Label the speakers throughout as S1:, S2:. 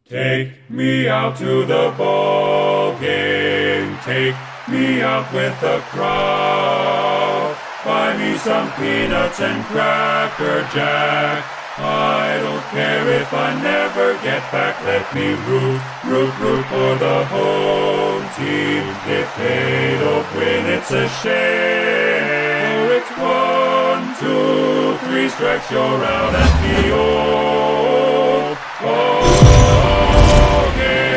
S1: Take me out to the ball game. Take me out with the crowd. Buy me some peanuts and Cracker Jack. I don't care if I never get back. Let me root for the home team. If they don't win, it's a shame. For it's 1, 2, 3 strikes, you're out at the old ball game.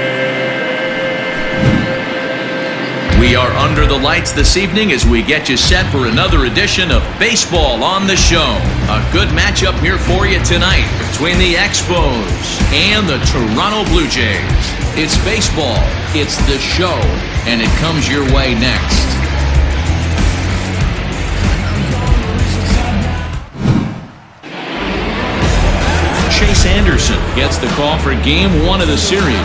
S2: We are under the lights this evening as we get you set for another edition of Baseball on the Show. A good matchup here for you tonight between the Expos and the Toronto Blue Jays. It's baseball, it's the show, and it comes your way next. Chase Anderson gets the call for Game 1 of the series.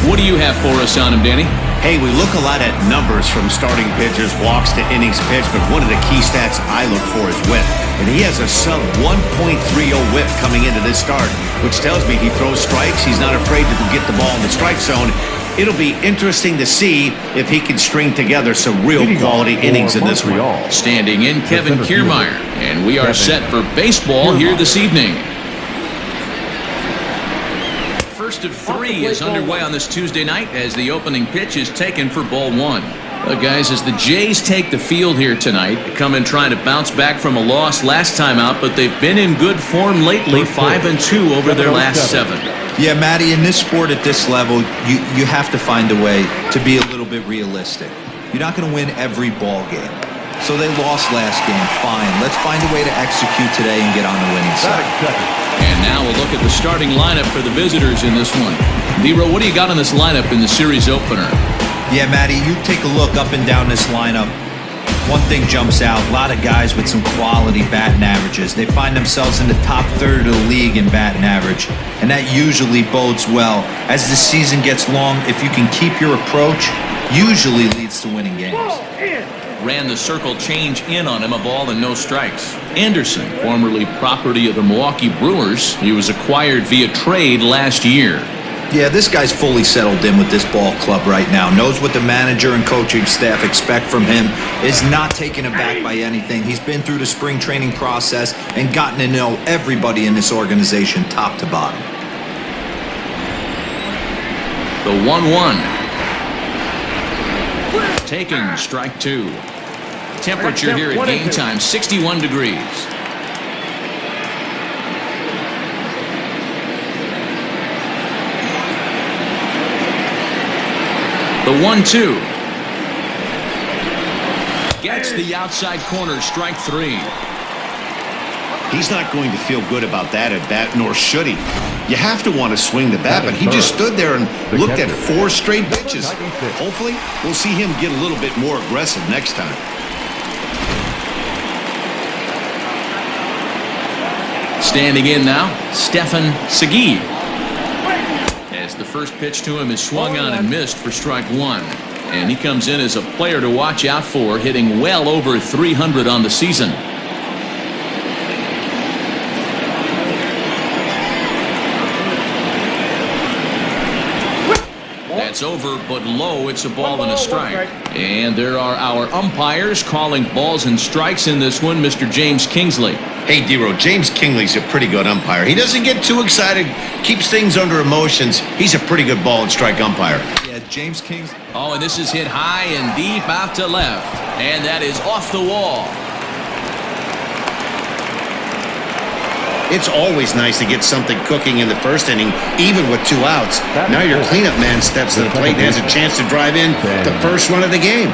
S2: What do you have for us on him, Danny?
S3: Hey, we look a lot at numbers from starting pitchers, walks to innings pitched, but one of the key stats I look for is whip. And he has a sub 1.30 whip coming into this start, which tells me he throws strikes. He's not afraid to get the ball in the strike zone. It'll be interesting to see if he can string together some real quality innings in this one.
S2: Standing in, Kevin Kiermaier, and we are set for baseball here this evening. First of 3 is underway on this Tuesday night as the opening pitch is taken for ball 1. Well, guys, as the Jays take the field here tonight, they come in trying to bounce back from a loss last time out, but they've been in good form lately, 5-2 over their last 7.
S4: Yeah, Matty, in this sport at this level, you have to find a way to be a little bit realistic. You're not going to win every ball game. So they lost last game, fine. Let's find a way to execute today and get on the winning side.
S2: And now we'll look at the starting lineup for the visitors in this one. Dero, what do you got on this lineup in the series opener?
S4: Yeah, Matty, you take a look up and down this lineup. One thing jumps out, a lot of guys with some quality batting averages. They find themselves in the top third of the league in batting average, and that usually bodes well. As the season gets long, if you can keep your approach, usually leads to winning games.
S2: Ran the circle change in on him, a ball and no strikes. Anderson, formerly property of the Milwaukee Brewers, he was acquired via trade last year.
S4: Yeah, this guy's fully settled in with this ball club right now. Knows what the manager and coaching staff expect from him. Is not taken aback by anything. He's been through the spring training process and gotten to know everybody in this organization top to bottom.
S2: The 1-1. Taking strike 2. Temperature here at game time, 61 degrees. The 1-2. Gets the outside corner, strike 3.
S3: He's not going to feel good about that at bat, nor should he. You have to want to swing the bat, but he just stood there and looked at 4 straight pitches. Hopefully, we'll see him get a little bit more aggressive next time.
S2: Standing in now, Stephen Segui. As the first pitch to him is swung on and missed for strike 1. And he comes in as a player to watch out for, hitting well over 300 on the season. It's over, but low. It's a ball and a strike. And there are our umpires calling balls and strikes in this one, Mr. James Kingsley.
S3: Hey, Dero, James Kingsley's a pretty good umpire. He doesn't get too excited, keeps things under emotions. He's a pretty good ball and strike umpire.
S4: Yeah, James Kingsley.
S2: Oh, and this is hit high and deep out to left. And that is off the wall.
S3: It's always nice to get something cooking in the first inning, even with 2 outs. Now your cleanup man steps to the plate and has a chance to drive in the first run of the game.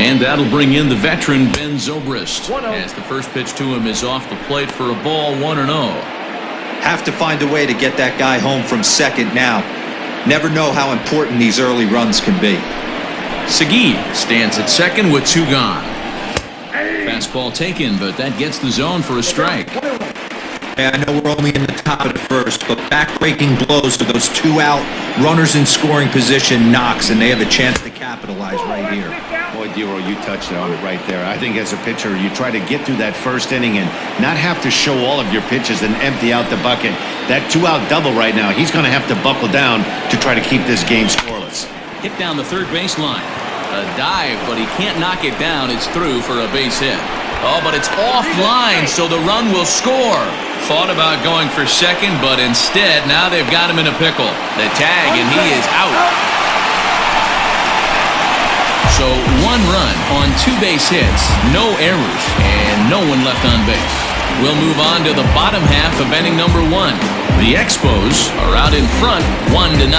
S2: And that'll bring in the veteran Ben Zobrist, as the first pitch to him is off the plate for a ball, 1-0.
S4: Have to find a way to get that guy home from second now. Never know how important these early runs can be.
S2: Segui stands at second with 2 gone. Fastball taken, but that gets the zone for a strike.
S4: Hey, I know we're only in the top of the first, but back-breaking blows to those two out runners in scoring position knocks, and they have a chance to capitalize right here.
S3: Boy, Dero, you touched on it right there. I think as a pitcher, you try to get through that first inning and not have to show all of your pitches and empty out the bucket. That two-out double right now, he's going to have to buckle down to try to keep this game scoreless.
S2: Hit down the third baseline. A dive, but he can't knock it down. It's through for a base hit. Oh, but it's offline, so the run will score. Thought about going for second, but instead, now they've got him in a pickle. The tag, and he is out. So 1 run on 2 base hits, no errors, and no one left on base. We'll move on to the bottom half of inning number 1. The Expos are out in front, 1-0.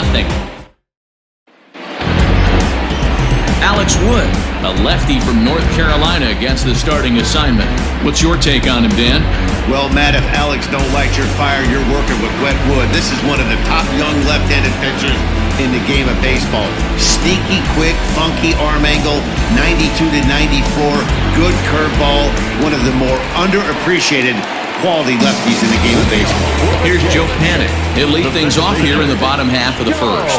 S2: Alex Wood, a lefty from North Carolina, against the starting assignment. What's your take on him, Dan?
S3: Well, Matt, if Alex don't light your fire, you're working with wet wood. This is one of the top young left-handed pitchers in the game of baseball. Sneaky, quick, funky arm angle, 92 to 94, good curveball, one of the more underappreciated quality lefties in the game of baseball.
S2: Here's Joe Panic. He'll lead things off here in the bottom half of the first.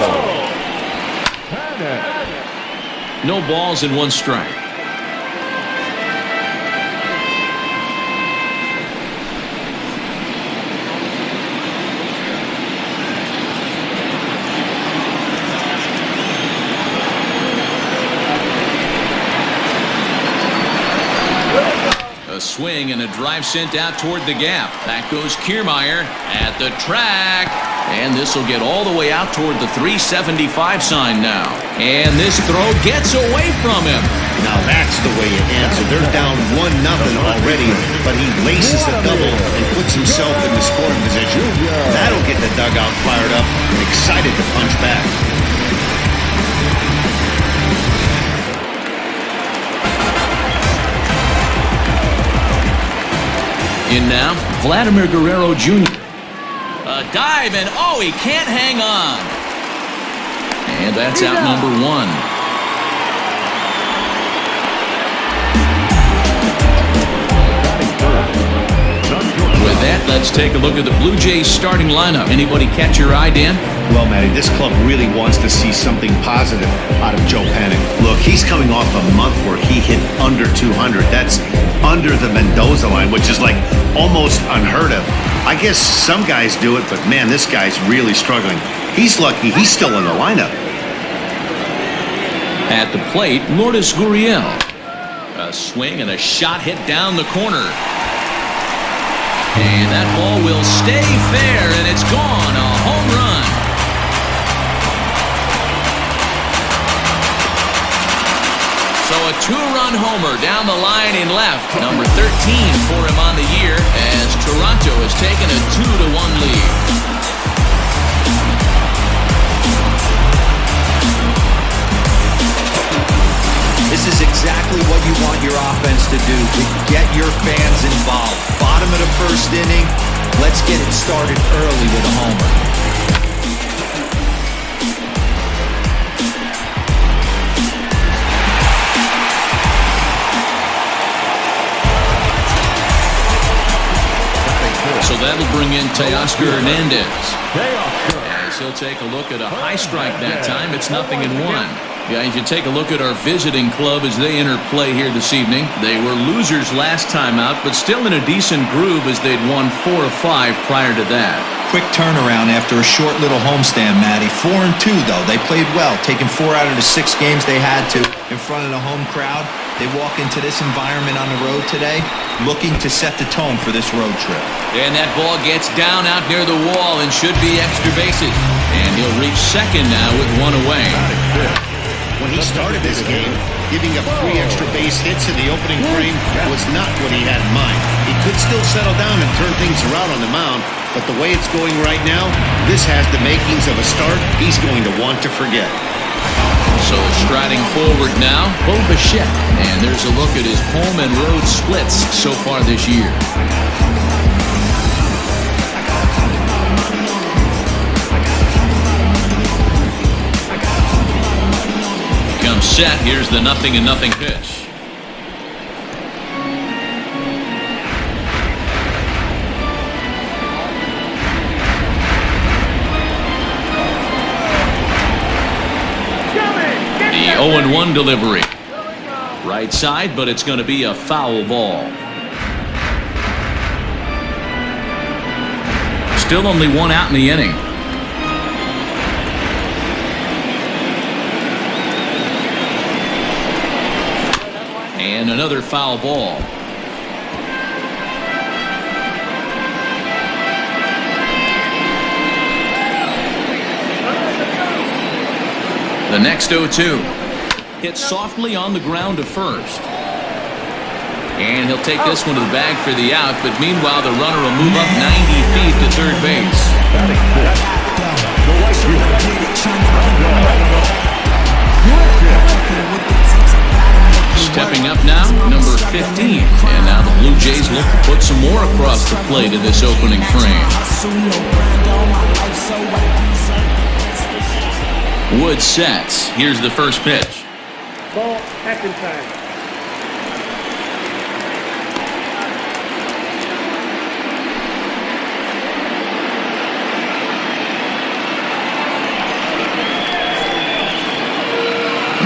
S2: No balls and 1 strike. A swing and a drive sent out toward the gap. Back goes Kiermaier at the track. And this will get all the way out toward the 375 sign now. And this throw gets away from him.
S3: Now that's the way you answer. They're down 1-0 already, but he laces a double and puts himself in the scoring position. That'll get the dugout fired up and excited to punch back.
S2: In now, Vladimir Guerrero Jr. A dive, and oh, he can't hang on. And that's out number 1. With that, let's take a look at the Blue Jays starting lineup. Anybody catch your eye, Dan?
S3: Well, Matty, this club really wants to see something positive out of Joe Panic. Look, he's coming off a month where he hit under 200. That's under the Mendoza line, which is like almost unheard of. I guess some guys do it, but man, this guy's really struggling. He's lucky he's still in the lineup.
S2: At the plate, Lourdes Gurriel. A swing and a shot hit down the corner. And that ball will stay fair, and it's gone. A home run. So a 2-run homer down the line in left. Number 13 for him on the year, as Toronto has taken a 2-1 lead.
S4: This is exactly what you want your offense to do, to get your fans involved. Bottom of the first inning, let's get it started early with a homer.
S2: So that'll bring in Teoscar Hernandez. As he'll take a look at a high strike that time. It's 0-1. Guys, you take a look at our visiting club as they enter play here this evening. They were losers last time out, but still in a decent groove as they'd won 4 of 5 prior to that.
S4: Quick turnaround after a short little homestand, Matty. 4-2, though. They played well, taking 4 out of the 6 games they had to in front of the home crowd. They walk into this environment on the road today looking to set the tone for this road trip.
S2: And that ball gets down out near the wall and should be extra bases. And he'll reach second now with 1 away.
S3: When he started this game, giving up 3 extra base hits in the opening frame was not what he had in mind. He could still settle down and turn things around on the mound, but the way it's going right now, this has the makings of a start he's going to want to forget.
S2: So striding forward now, Bo Bichette. And there's a look at his home and road splits so far this year. Comes set. Here's the 0-0 pitch. 0-1 delivery. Right side, but it's going to be a foul ball. Still only one out in the inning. And another foul ball. The next 0-2. Hit softly on the ground to first. And he'll take this one to the bag for the out, but meanwhile the runner will move up 90 feet to third base. Stepping up now, number 15. And now the Blue Jays look to put some more across the plate in this opening frame. Wood sets. Here's the first pitch.
S5: Ball, action time.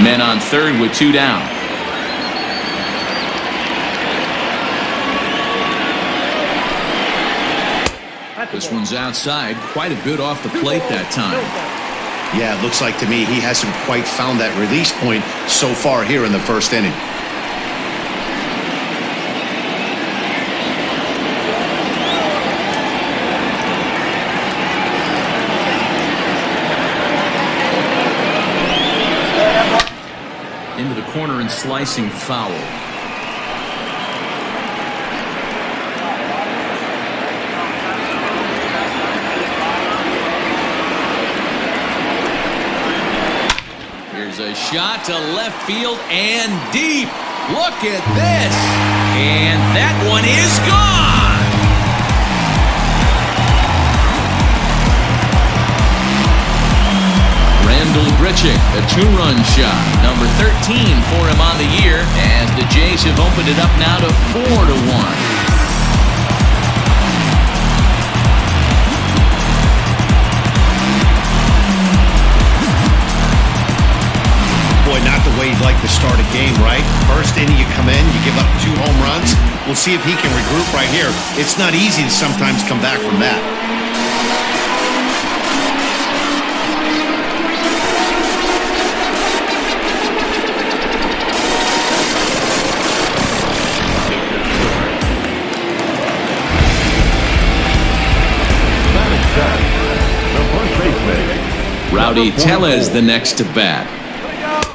S2: Men on third with 2 down. This one's outside, quite a bit off the plate that time.
S3: Yeah, it looks like to me he hasn't quite found that release point so far here in the first inning.
S2: Into the corner and slicing foul. Here's a shot to left field and deep. Look at this. And that one is gone. A 2-run shot, number 13 for him on the year, as the Jays have opened it up now to 4-1.
S3: Boy, not the way you'd like to start a game, right? First inning, you come in, you give up 2 home runs. We'll see if he can regroup right here. It's not easy to sometimes come back from that.
S2: Rowdy Tellez the next to bat.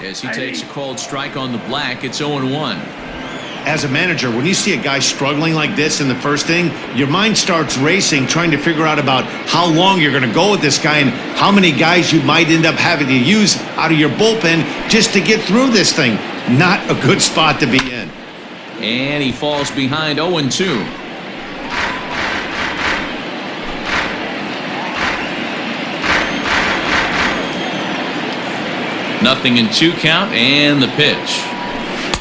S2: As he takes a called strike on the black, it's 0-1.
S3: As a manager, when you see a guy struggling like this in the first inning, your mind starts racing, trying to figure out about how long you're going to go with this guy and how many guys you might end up having to use out of your bullpen just to get through this thing. Not a good spot to be in.
S2: And he falls behind 0-2. Nothing in 2 count, and the pitch.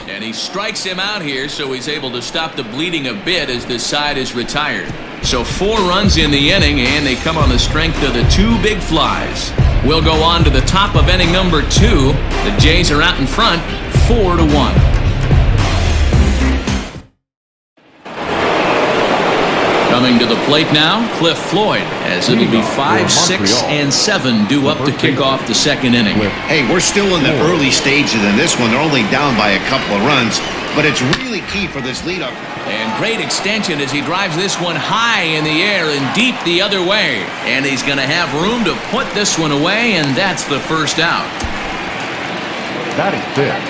S2: And he strikes him out here, so he's able to stop the bleeding a bit as this side is retired. So 4 runs in the inning, and they come on the strength of the 2 big flies. We'll go on to the top of inning number 2. The Jays are out in front, 4-1. Coming to the plate now, Cliff Floyd, as it'll be 5, 6, and 7 due up to kick off the second inning.
S3: Hey, we're still in the early stages in this one. They're only down by a couple of runs, but it's really key for this leadoff.
S2: And great extension as he drives this one high in the air and deep the other way. And he's going to have room to put this one away, and that's the first out.
S1: That is it.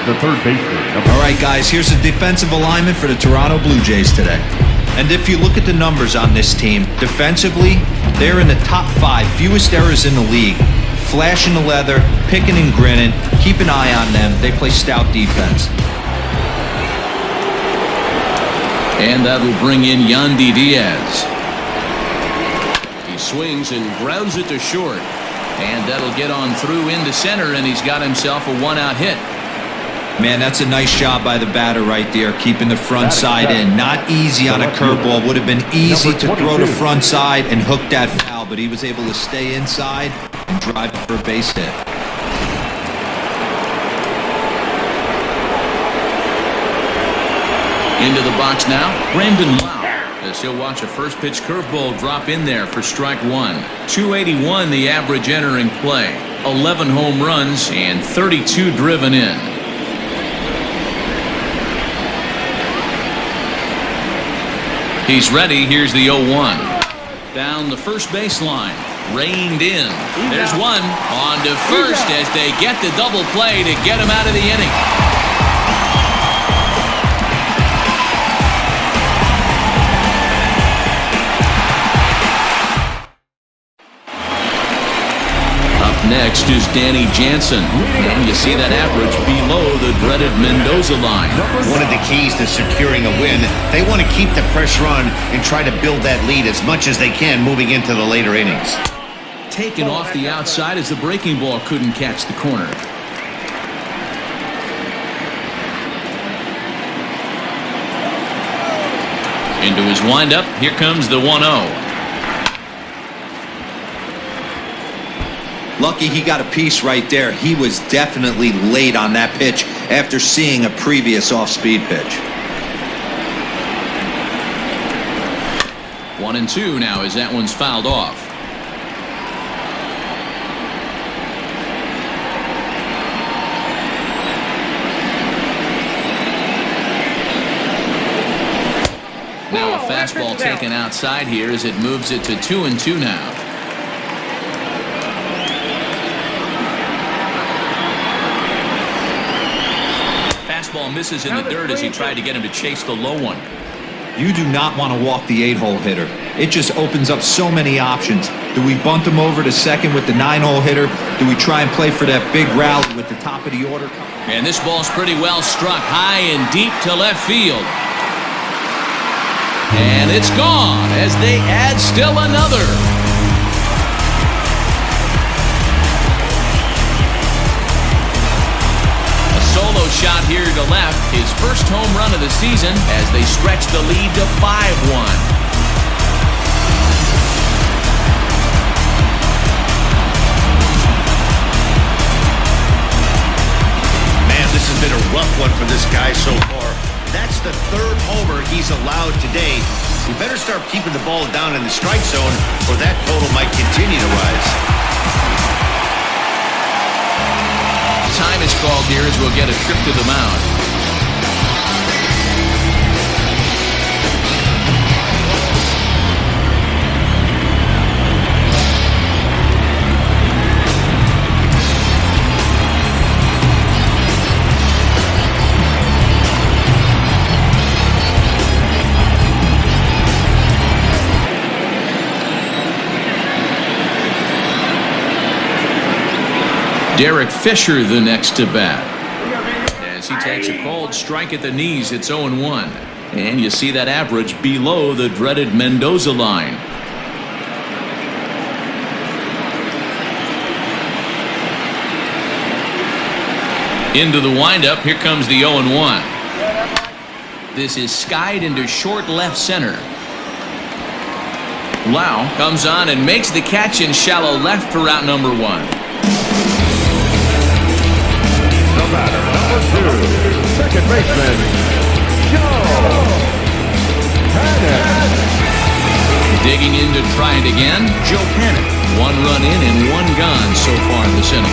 S1: The third baseman.
S4: All right, guys, here's the defensive alignment for the Toronto Blue Jays today. And if you look at the numbers on this team, defensively, they're in the top 5 fewest errors in the league. Flashing the leather, picking and grinning, keep an eye on them. They play stout defense.
S2: And that will bring in Yandy Diaz. He swings and grounds it to short. And that'll get on through into center, and he's got himself a 1-out hit.
S4: Man, that's a nice job by the batter right there, keeping the front side in. Not easy on a curveball. Would have been easy to throw the front side and hook that foul, but he was able to stay inside and drive for a base hit.
S2: Into the box now, Brandon Lau, as he'll watch a first pitch curveball drop in there for strike one. 281 the average entering play. 11 home runs and 32 driven in. He's ready. Here's the 0-1. Down the first baseline. Reined in. There's one. On to first as they get the double play to get him out of the inning. Next is Danny Jansen. And you see that average below the dreaded Mendoza line.
S3: One of the keys to securing a win, they want to keep the pressure on and try to build that lead as much as they can moving into the later innings.
S2: Taken off the outside as the breaking ball couldn't catch the corner. Into his windup, here comes the 1-0.
S4: Lucky he got a piece right there. He was definitely late on that pitch after seeing a previous off-speed pitch.
S2: 1-2 now as that one's fouled off. Now a fastball taken outside here as it moves it to 2-2 now. Fastball misses in the dirt as he tried to get him to chase the low one.
S4: You do not want to walk the 8-hole hitter. It just opens up so many options. Do we bunt him over to second with the 9-hole hitter? Do we try and play for that big rally with the top of the order?
S2: And this ball's pretty well struck high and deep to left field. And it's gone as they add still another. Solo shot here to left, his first home run of the season as they stretch the lead to 5-1.
S3: Man, this has been a rough one for this guy so far. That's the third homer he's allowed today. We better start keeping the ball down in the strike zone or that total might continue to rise.
S2: Time is called here as we'll get a trip to the mound. Derek Fisher the next to bat. As he takes a cold strike at the knees, it's 0-1. And you see that average below the dreaded Mendoza line. Into the windup, here comes the 0-1. This is skied into short left center. Lau comes on and makes the catch in shallow left for out number 1.
S1: Batter number 2, second baseman, Joe Panic.
S2: Digging in to try it again, Joe Panic. 1 run in and 1 gone so far in this inning.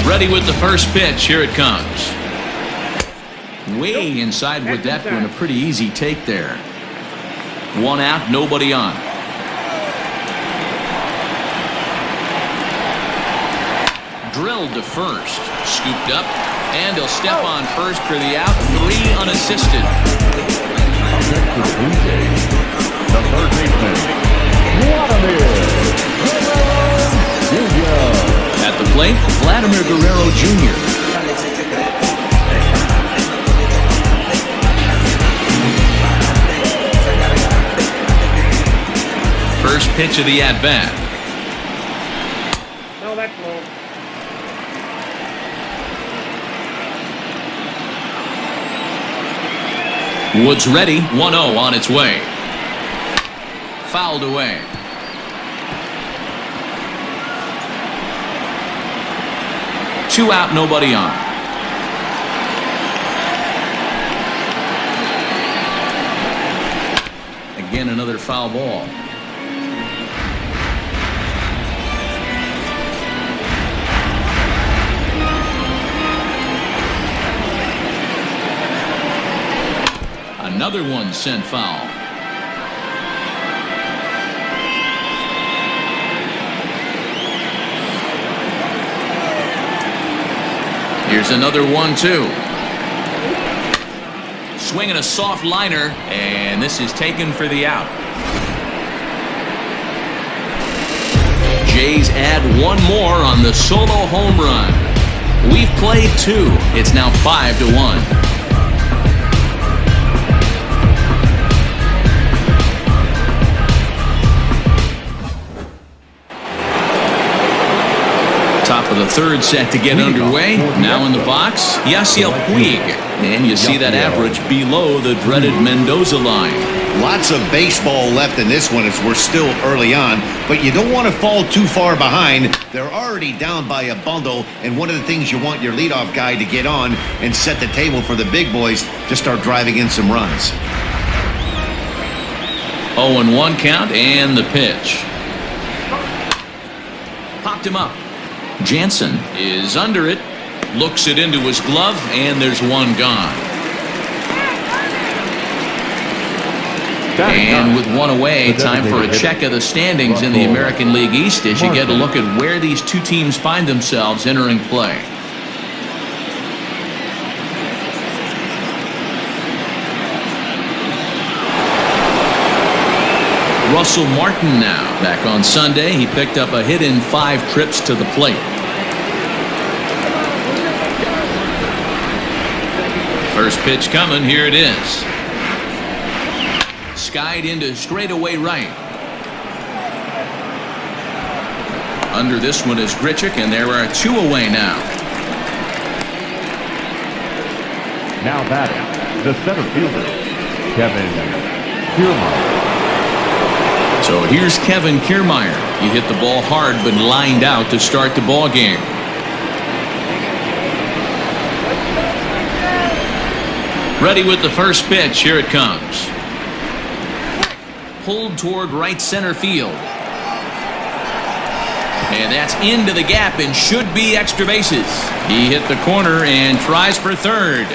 S2: Ready with the first pitch. Here it comes. Way inside with that one. A pretty easy take there. 1 out, nobody on. Drilled to first, scooped up, and he'll step on first for the out. 3 unassisted.
S1: The third baseman,
S2: At the plate, Vladimir Guerrero Jr. First pitch of the at-bat.
S5: No, that's low.
S2: Woods ready, 1-0 on its way. Fouled away. 2 out, nobody on. Again, another foul ball. Another one sent foul. Here's another 1-2. Swinging a soft liner, and this is taken for the out. Jays add one more on the solo home run. We've played 2. It's now 5-1. Top of the third set to get underway. Now in the box, Yasiel Puig. And you see that average below the dreaded Mendoza line.
S3: Lots of baseball left in this one as we're still early on, but you don't want to fall too far behind. They're already down by a bundle, and one of the things you want your leadoff guy to get on and set the table for the big boys to start driving in some runs.
S2: 0-1 count and the pitch. Popped him up. Jansen is under it, looks it into his glove, and there's one gone. And with one away, time for a check of the standings in the American League East as you get a look at where these two teams find themselves entering play. Russell Martin now. Back on Sunday, he picked up a hit in 5 trips to the plate. First pitch coming, here it is. Skied into straightaway right. Under this one is Grichuk, and there are 2 away now.
S6: Now batting, the center fielder, Kevin Kiermaier.
S2: So here's Kevin Kiermaier. He hit the ball hard but lined out to start the ball game. Ready with the first pitch. Here it comes. Pulled toward right center field. And that's into the gap and should be extra bases. He hit the corner and tries for third.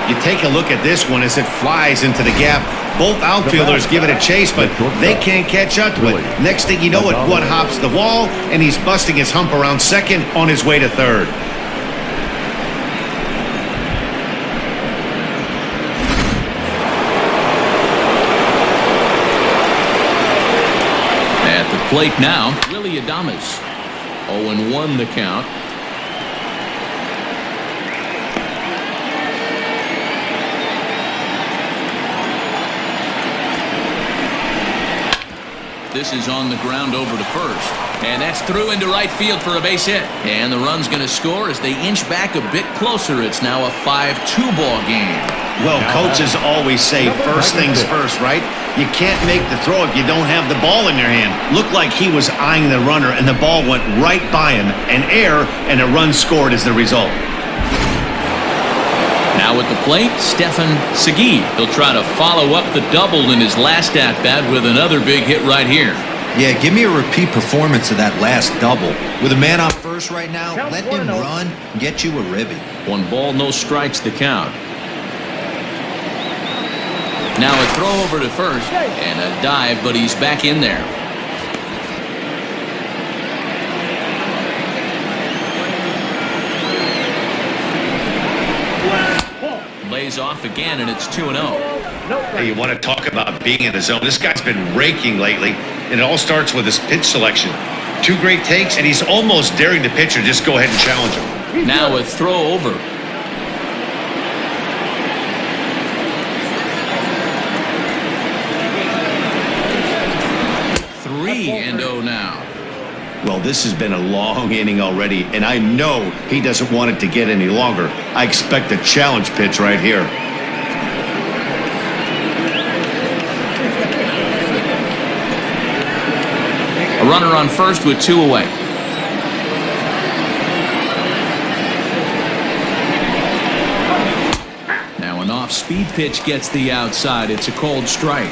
S3: You take a look at this one as it flies into the gap. Both outfielders give it a chase, but they can't catch up to it. Next thing you know it, one hops the wall, and he's busting his hump around second on his way to third.
S2: At the plate now, Willy Adames. 0-1 the count. This is on the ground over to first. And that's through into right field for a base hit. And the run's going to score as they inch back a bit closer. It's now a 5-2 ball game.
S3: Well, coaches always say first things first, right? You can't make the throw if you don't have the ball in your hand. Looked like he was eyeing the runner, and the ball went right by him. An error, and a run scored as the result.
S2: Now at the plate, Stephen Segui. He'll try to follow up the double in his last at-bat with another big hit right here.
S4: Yeah, give me a repeat performance of that last double. With a man on first right now, let him run and get you a ribby.
S2: 1 ball, no strikes the count. Now a throw over to first and a dive, but he's back in there. Lays off again, and it's 2-0.
S3: Hey, you want to talk about being in the zone. This guy's been raking lately, and it all starts with his pitch selection. 2 great takes, and he's almost daring the pitcher just go ahead and challenge him.
S2: Now a throw over. Three and 0 now.
S3: Well, this has been a long inning already, and I know he doesn't want it to get any longer. I expect a challenge pitch right here.
S2: A runner on first with 2 away. Now an off-speed pitch gets the outside. It's a cold strike.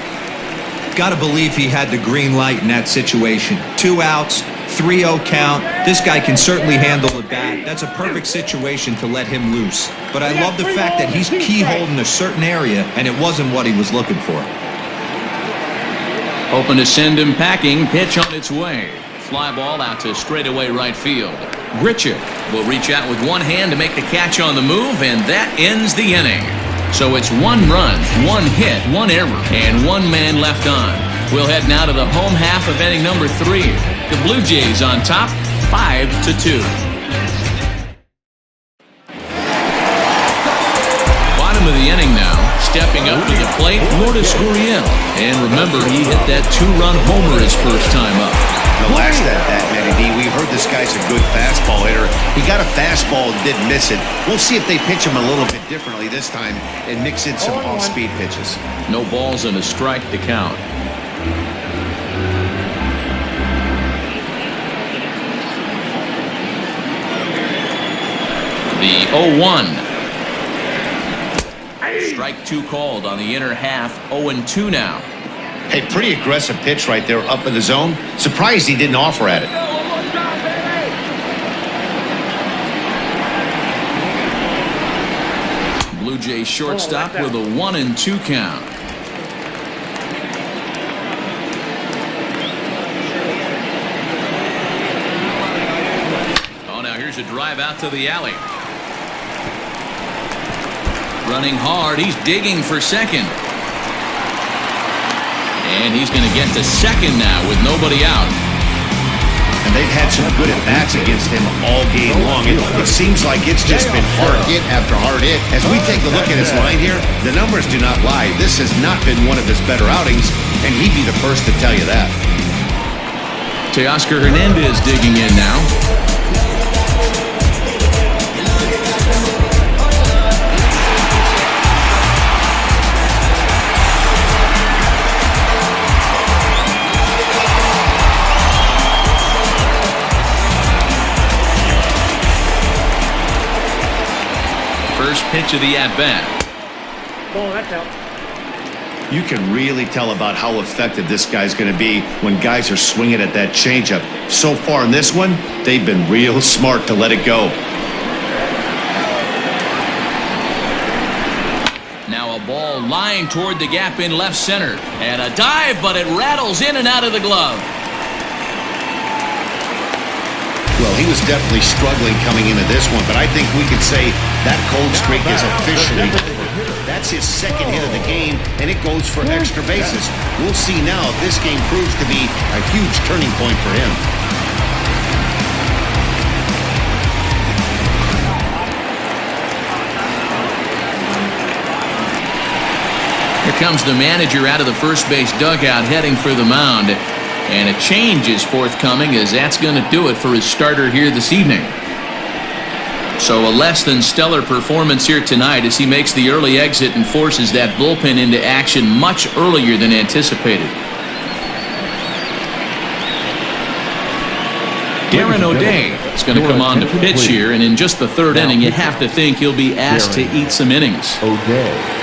S4: Got to believe he had the green light in that situation. 2 outs, 3-0 count. This guy can certainly handle the bat. That's a perfect situation to let him loose. But I love the fact that he's keyholding a certain area, and it wasn't what he was looking for.
S2: Hoping to send him packing. Pitch on its way. Fly ball out to straightaway right field. Grichuk will reach out with one hand to make the catch on the move, and that ends the inning. So it's 1 run, 1 hit, 1 error, and 1 man left on. We'll head now to the home half of inning number 3. The Blue Jays on top, 5-2. Bottom of the inning now. Stepping up to the plate, Lourdes Gurriel. And remember, he hit that 2-run homer his first time up.
S3: The last at that, Matty D, we heard this guy's a good fastball hitter. He got a fastball and didn't miss it. We'll see if they pitch him a little bit differently this time and mix in some off-speed pitches.
S2: No balls and a strike to count. The 0-1. Strike 2 called on the inner half. 0-2 now.
S3: Hey, pretty aggressive pitch right there up in the zone. Surprised he didn't offer at it.
S2: Blue Jays shortstop with a 1-2 count. Oh, now here's a drive out to the alley. Running hard, he's digging for second. And he's going to get to second now with nobody out.
S3: And they've had some good at-bats against him all game long. It seems like it's just been hard hit after hard hit. As we take a look at his line here, the numbers do not lie. This has not been one of his better outings, and he'd be the first to tell you that.
S2: Teoscar Hernandez digging in now. First pitch of the at-bat.
S5: Ball, that's out.
S3: You can really tell about how effective this guy's going to be when guys are swinging at that changeup. So far in this one, they've been real smart to let it go.
S2: Now a ball lined toward the gap in left center. And a dive, but it rattles in and out of the glove.
S3: Well, he was definitely struggling coming into this one, but I think we could say that cold streak is officially over. That's his second hit of the game, and it goes for extra bases. We'll see now if this game proves to be a huge turning point for him.
S2: Here comes the manager out of the first base dugout heading for the mound. And a change is forthcoming, as that's going to do it for his starter here this evening. So a less than stellar performance here tonight as he makes the early exit and forces that bullpen into action much earlier than anticipated. Darren O'Day is going to come on to pitch here, and in just the third inning, you have to think he'll be asked to eat some innings.
S6: O'Day.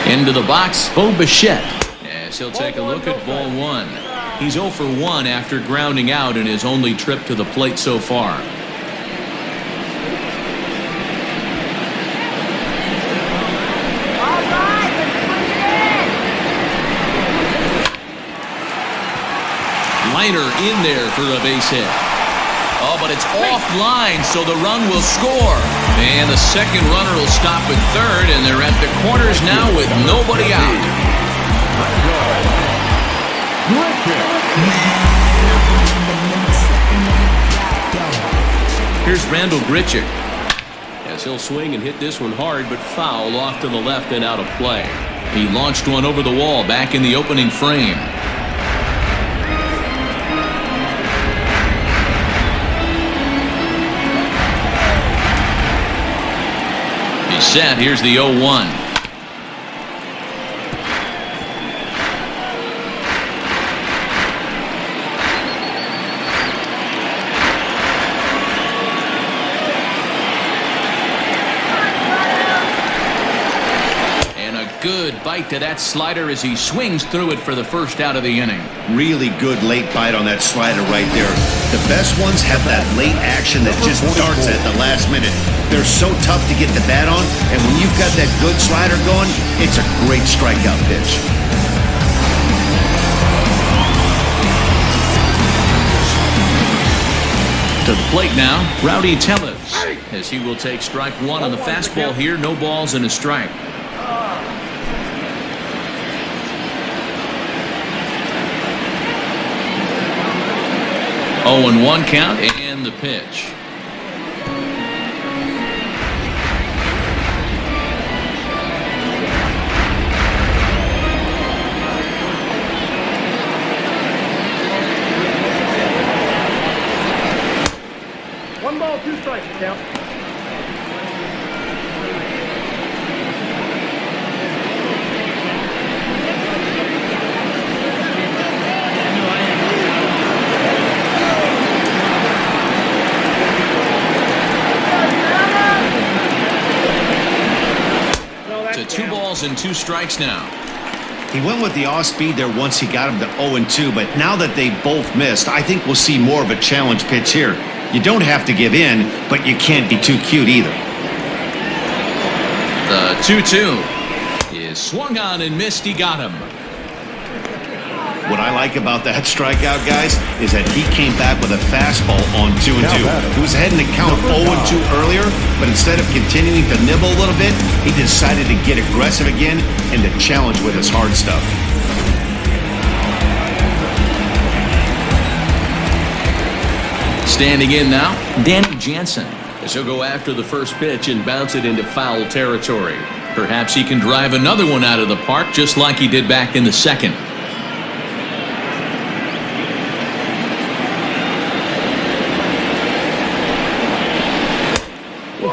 S2: Into the box, Bo Bichette, as he'll take a look at ball 1. He's 0 for 1 after grounding out in his only trip to the plate so far. Liner in there for a base hit. Oh, but it's offline, so the run will score. And the second runner will stop at third, and they're at the corners now with nobody out. Here's Randall Grichuk, as he'll swing and hit this one hard, but foul off to the left and out of play. He launched one over the wall back in the opening frame. He's set. Here's the 0-1. Good bite to that slider as he swings through it for the first out of the inning.
S3: Really good late bite on that slider right there. The best ones have that late action that just starts at the last minute. They're so tough to get the bat on, and when you've got that good slider going, it's a great strikeout pitch.
S2: To the plate now, Rowdy Tellez, as he will take strike one on the fastball here. No balls and a strike. 0-1 count and the pitch.
S5: One ball, 2 strikes, count.
S2: To 2 balls and 2 strikes now.
S3: He went with the off speed there once he got him to 0-2, but now that they both missed, I think we'll see more of a challenge pitch here. You don't have to give in, but you can't be too cute either.
S2: The 2-2 is swung on and missed. He got him.
S3: What I like about that strikeout, guys, is that he came back with a fastball on 2-2. He was heading to count 0-2 earlier, but instead of continuing to nibble a little bit, he decided to get aggressive again and to challenge with his hard stuff.
S2: Standing in now, Danny Jansen, as he'll go after the first pitch and bounce it into foul territory. Perhaps he can drive another one out of the park just like he did back in the second.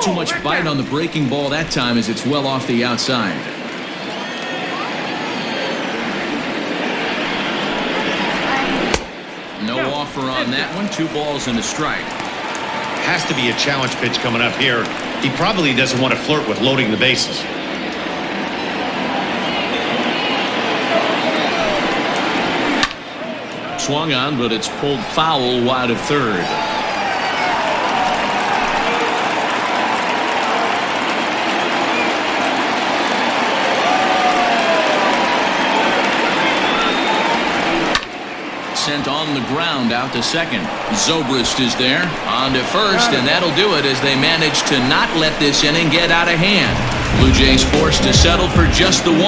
S2: Too much bite on the breaking ball that time as it's well off the outside. No offer on that one. 2 balls and a strike.
S3: Has to be a challenge pitch coming up here. He probably doesn't want to flirt with loading the bases.
S2: Swung on, but it's pulled foul wide of third. Sent on the ground out to second. Zobrist is there on to first, and that'll do it as they manage to not let this inning get out of hand. Blue Jays forced to settle for just the 1.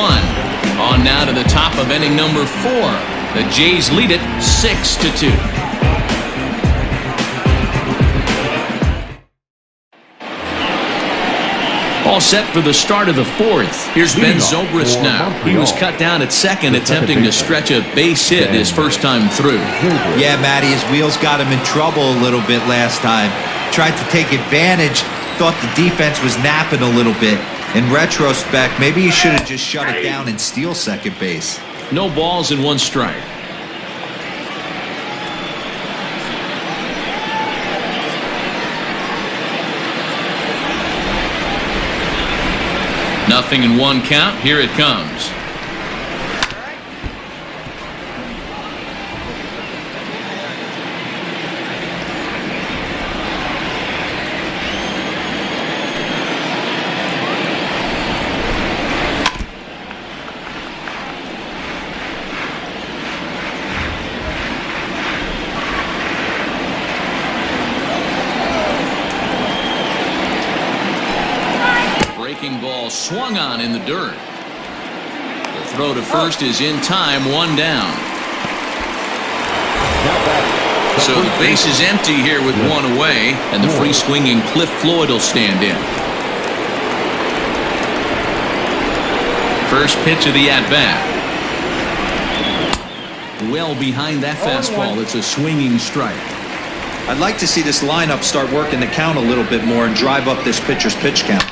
S2: On now to the top of inning number 4. The Jays lead it 6-2. All set for the start of the 4th. Here's Ben Zobrist now. He was cut down at second, attempting to stretch a base hit his first time through.
S4: Yeah, Matty, his wheels got him in trouble a little bit last time. Tried to take advantage, thought the defense was napping a little bit. In retrospect, maybe he should have just shut it down and steal second base.
S2: No balls and 1 strike. Nothing in 1 count. Here it comes. Ball swung on in the dirt. The throw to first is in time. 1 down. So the base is empty here with 1 away, and the free swinging Cliff Floyd will stand in. First pitch of the at-bat. Well behind that fastball. It's a swinging strike.
S4: I'd like to see this lineup start working the count a little bit more and drive up this pitcher's pitch count.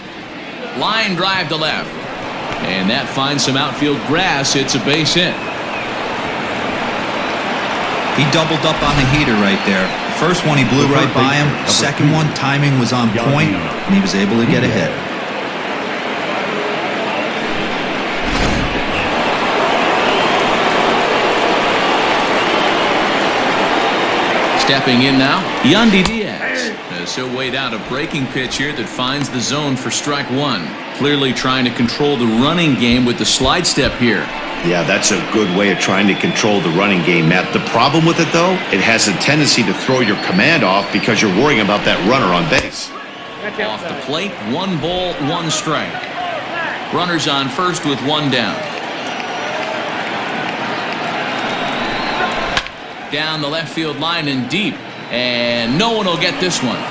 S2: Line drive to left. And that finds some outfield grass. It's a base hit.
S4: He doubled up on the heater right there. First one, he blew right by him. Second one, timing was on point, and he was able to get a hit.
S2: Stepping in now, Yandy Diaz. As he'll wait out a breaking pitch here that finds the zone for strike one. Clearly trying to control the running game with the slide step here.
S3: Yeah, that's a good way of trying to control the running game, Matt. The problem with it, though, it has a tendency to throw your command off because you're worrying about that runner on base.
S2: Off the plate, 1 ball, 1 strike. Runners on first with 1 down. Down the left field line and deep, and no one will get this one.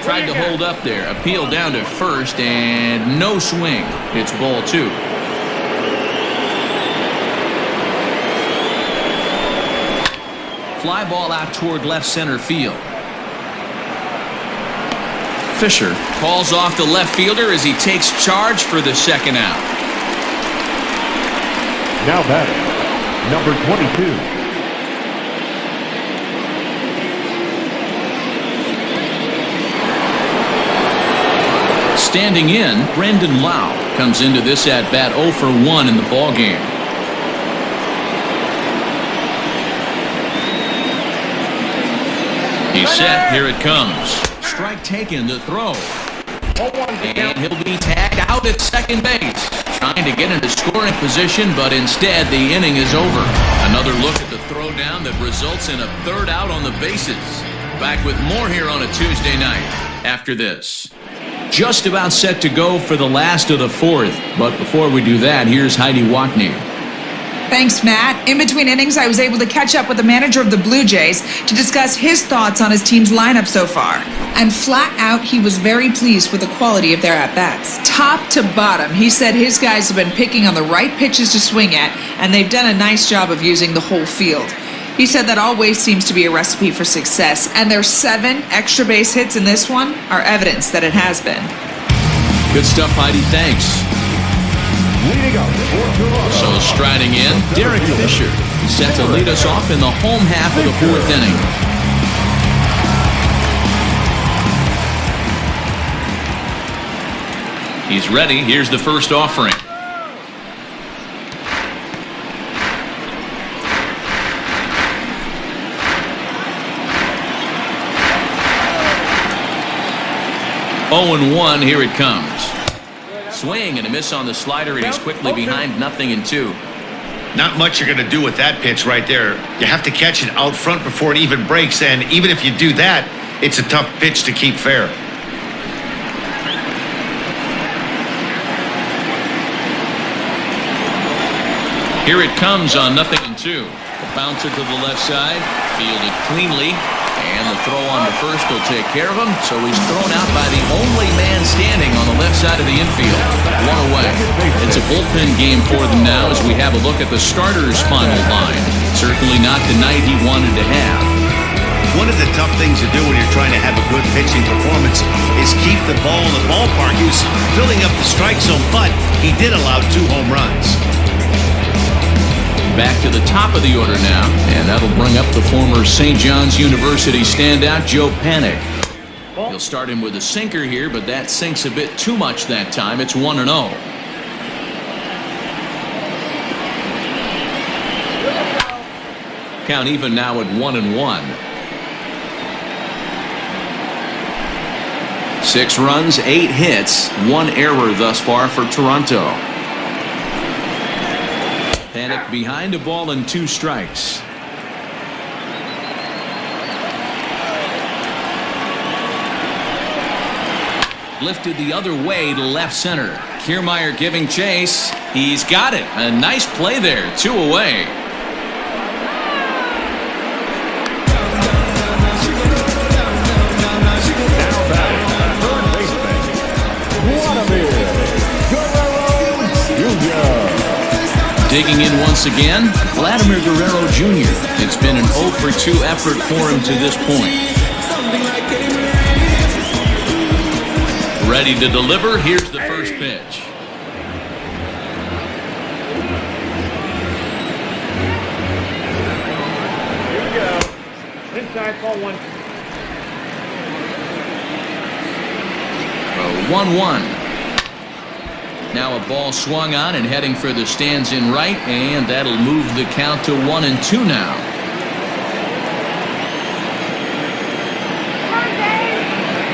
S2: Tried to hold up there. Appeal down to first, and no swing. It's ball 2. Fly ball out toward left center field. Fisher calls off the left fielder as he takes charge for the second out.
S6: Now batting, number 22.
S2: Standing in, Brendan Lau comes into this at-bat 0 for 1 in the ballgame. He's set. Here it comes. Strike taken to throw. And he'll be tagged out at second base. Trying to get into scoring position, but instead the inning is over. Another look at the throwdown that results in a 3rd out on the bases. Back with more here on a Tuesday night after this. Just about set to go for the last of the 4th. But before we do that, here's Heidi Watney.
S7: Thanks, Matt. In between innings, I was able to catch up with the manager of the Blue Jays to discuss his thoughts on his team's lineup so far. And flat out, he was very pleased with the quality of their at-bats. Top to bottom, he said his guys have been picking on the right pitches to swing at, and they've done a nice job of using the whole field. He said that always seems to be a recipe for success, and their 7 extra base hits in this one are evidence that it has been.
S2: Good stuff, Heidi. Thanks. So striding in, Derek Fisher set to lead us off in the home half of the 4th inning. He's ready. Here's the first offering. Oh and 1, here it comes. Swing and a miss on the slider, and he's quickly behind 0-2.
S3: Not much you're going to do with that pitch right there. You have to catch it out front before it even breaks, and even if you do that, it's a tough pitch to keep fair.
S2: Here it comes on 0-2. The bouncer to the left side, fielded cleanly. And the throw on to first will take care of him, so he's thrown out by the only man standing on the left side of the infield. 1 away. It's a bullpen game for them now as we have a look at the starter's final line. Certainly not the night he wanted to have.
S3: One of the tough things to do when you're trying to have a good pitching performance is keep the ball in the ballpark. He was filling up the strike zone, but he did allow 2 home runs.
S2: Back to the top of the order now, and that'll bring up the former St. John's University standout, Joe Panik. He'll start him with a sinker here, but that sinks a bit too much that time. It's 1-0. Count even now at 1-1. 6 runs, 8 hits, 1 error thus far for Toronto. Panik behind a ball and 2 strikes. Lifted the other way to left center. Kiermaier giving chase. He's got it. A nice play there. 2 away. Digging in once again, Vladimir Guerrero Jr. It's been an 0 for 2 effort for him to this point. Ready to deliver. Here's the first pitch.
S5: Here we go. Inside, ball 1.
S2: 1-1. Now a ball swung on and heading for the stands in right, and that'll move the count to 1-2 now.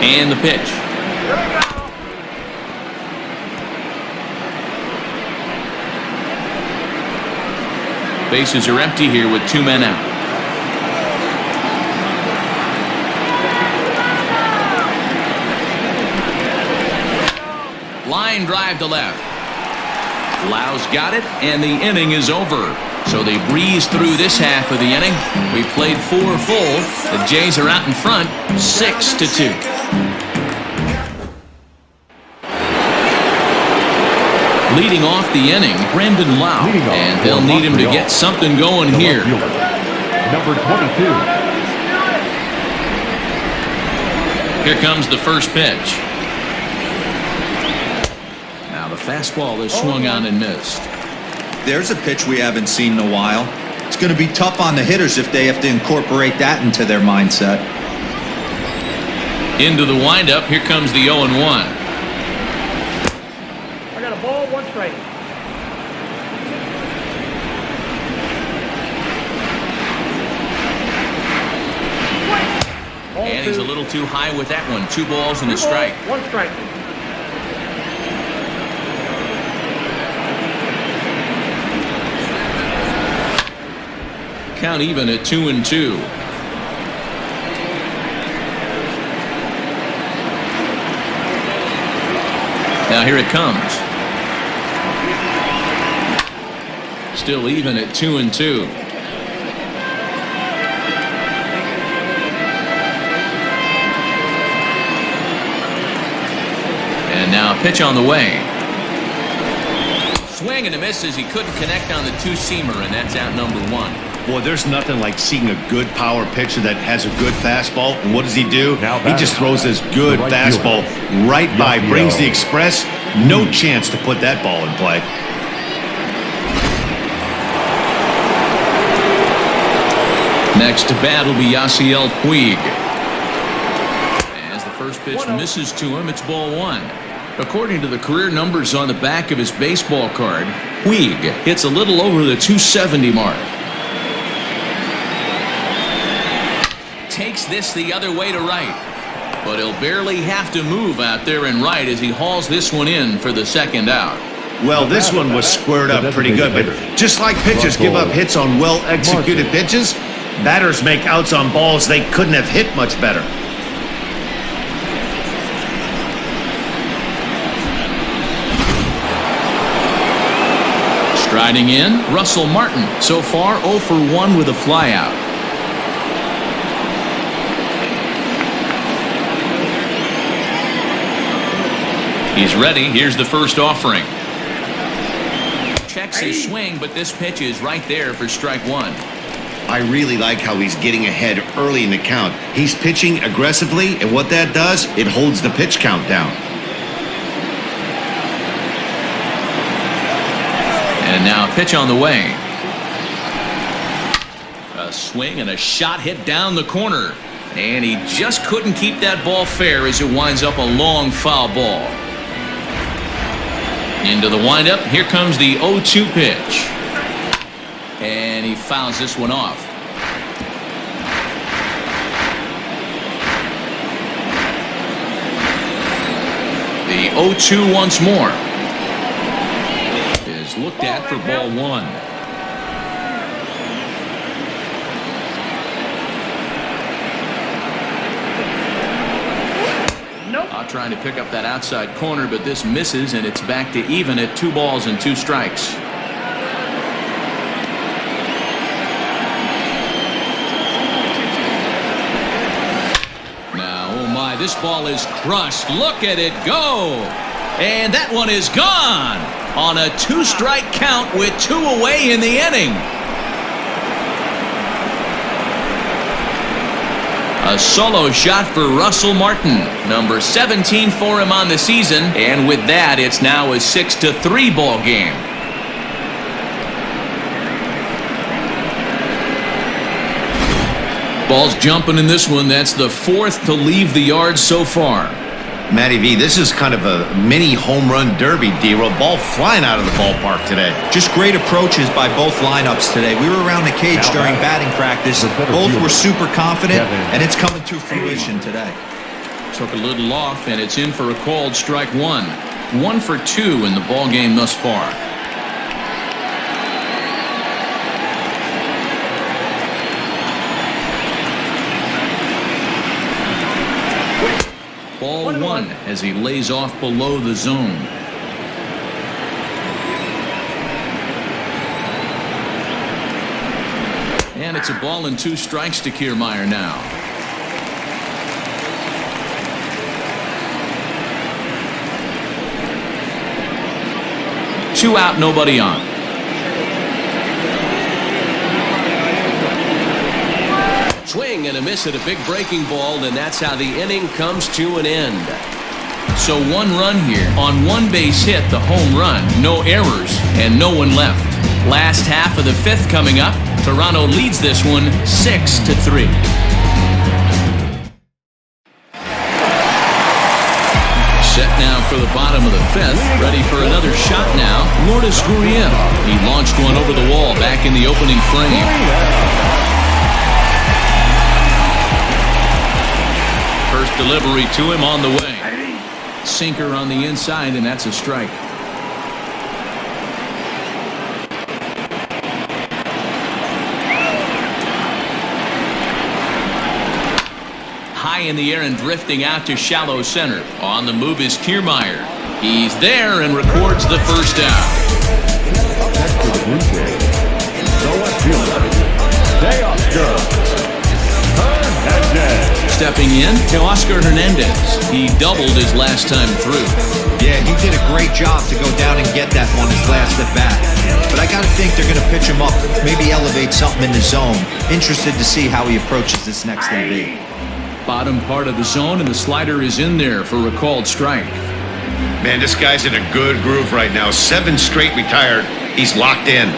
S2: And the pitch. Bases are empty here with 2 men out. Line drive to left. Lau's got it, and the inning is over. So they breeze through this half of the inning. We played 4 full. The Jays are out in front, 6-2. Leading off the inning, Brendan Lau, and they'll need him to get something going here.
S6: Number 22.
S2: Here comes the first pitch. Now the fastball is swung on and missed.
S4: There's a pitch we haven't seen in a while. It's going to be tough on the hitters if they have to incorporate that into their mindset.
S2: Into the windup, here comes the 0-1.
S5: I got a ball, 1 strike.
S2: And he's a little too high with that one. 2 balls and a strike.
S5: 1 strike.
S2: Count even at 2-2. Now here it comes. Still even at 2-2. And now a pitch on the way. Swing and a miss as he couldn't connect on the 2-seamer, and that's out number 1.
S3: Boy, there's nothing like seeing a good power pitcher that has a good fastball. And what does he do? He just throws this good fastball right by, brings the express. No chance to put that ball in play.
S2: Next to bat will be Yasiel Puig. As the first pitch misses to him, it's ball 1. According to the career numbers on the back of his baseball card, Puig hits a little over the 270 mark. Takes this the other way to right, but he'll barely have to move out there in right as he hauls this one in for the second out.
S3: Well, this one was squared up pretty good, but just like pitchers give up hits on well-executed pitches, batters make outs on balls they couldn't have hit much better.
S2: Striding in, Russell Martin. So far, 0 for 1 with a flyout. He's ready. Here's the first offering. Checks his swing, but this pitch is right there for strike 1.
S3: I really like how he's getting ahead early in the count. He's pitching aggressively, and what that does, it holds the pitch count down.
S2: And now a pitch on the way. A swing and a shot hit down the corner. And he just couldn't keep that ball fair as it winds up a long foul ball. Into the windup, here comes the 0-2 pitch. And he fouls this one off. The 0-2 once more. Is looked at for ball 1. Trying to pick up that outside corner, but this misses, and it's back to even at 2 balls and 2 strikes. Now, oh my, this ball is crushed. Look at it go. And that one is gone. on a 2-strike count with 2 away in the inning. A solo shot for Russell Martin, number 17 for him on the season, and with that, it's now a 6-3 ball game. Ball's jumping in this one. That's the 4th to leave the yard so far.
S3: Matty V, this is kind of a mini home run derby, D-Roll. Ball flying out of the ballpark today.
S4: Just great approaches by both lineups today. We were around the cage during batting practice. Both were super confident, and it's coming to fruition today.
S2: Took a little off, and it's in for a called strike 1. 1 for 2 in the ball game thus far. Ball 1 as he lays off below the zone. And it's a ball and 2 strikes to Kiermaier now. Two out, nobody on.
S8: Swing and a miss at a big breaking ball, and that's how the inning comes to an end.
S2: So 1 run here on 1 base hit, the home run, no errors, and no one left. Last half of the 5th coming up. Toronto leads this one 6-3. Set now for the bottom of the 5th. Ready for another shot now. Lourdes Gurriel. He launched one over the wall back in the opening frame. First delivery to him on the way. Sinker on the inside, and that's a strike. High in the air and drifting out to shallow center. On the move is Kiermaier. He's there and records the first out.
S6: Next to the Blue Jays, the left fielder, Hernandez.
S2: Stepping in to Oscar Hernandez. He doubled his last time through.
S4: Yeah, he did a great job to go down and get that one his last at bat. But I got to think they're going to pitch him up, maybe elevate something in the zone. Interested to see how he approaches this next AB.
S2: Bottom part of the zone, and the slider is in there for a called strike.
S3: Man, this guy's in a good groove right now. 7 straight retired. He's locked in.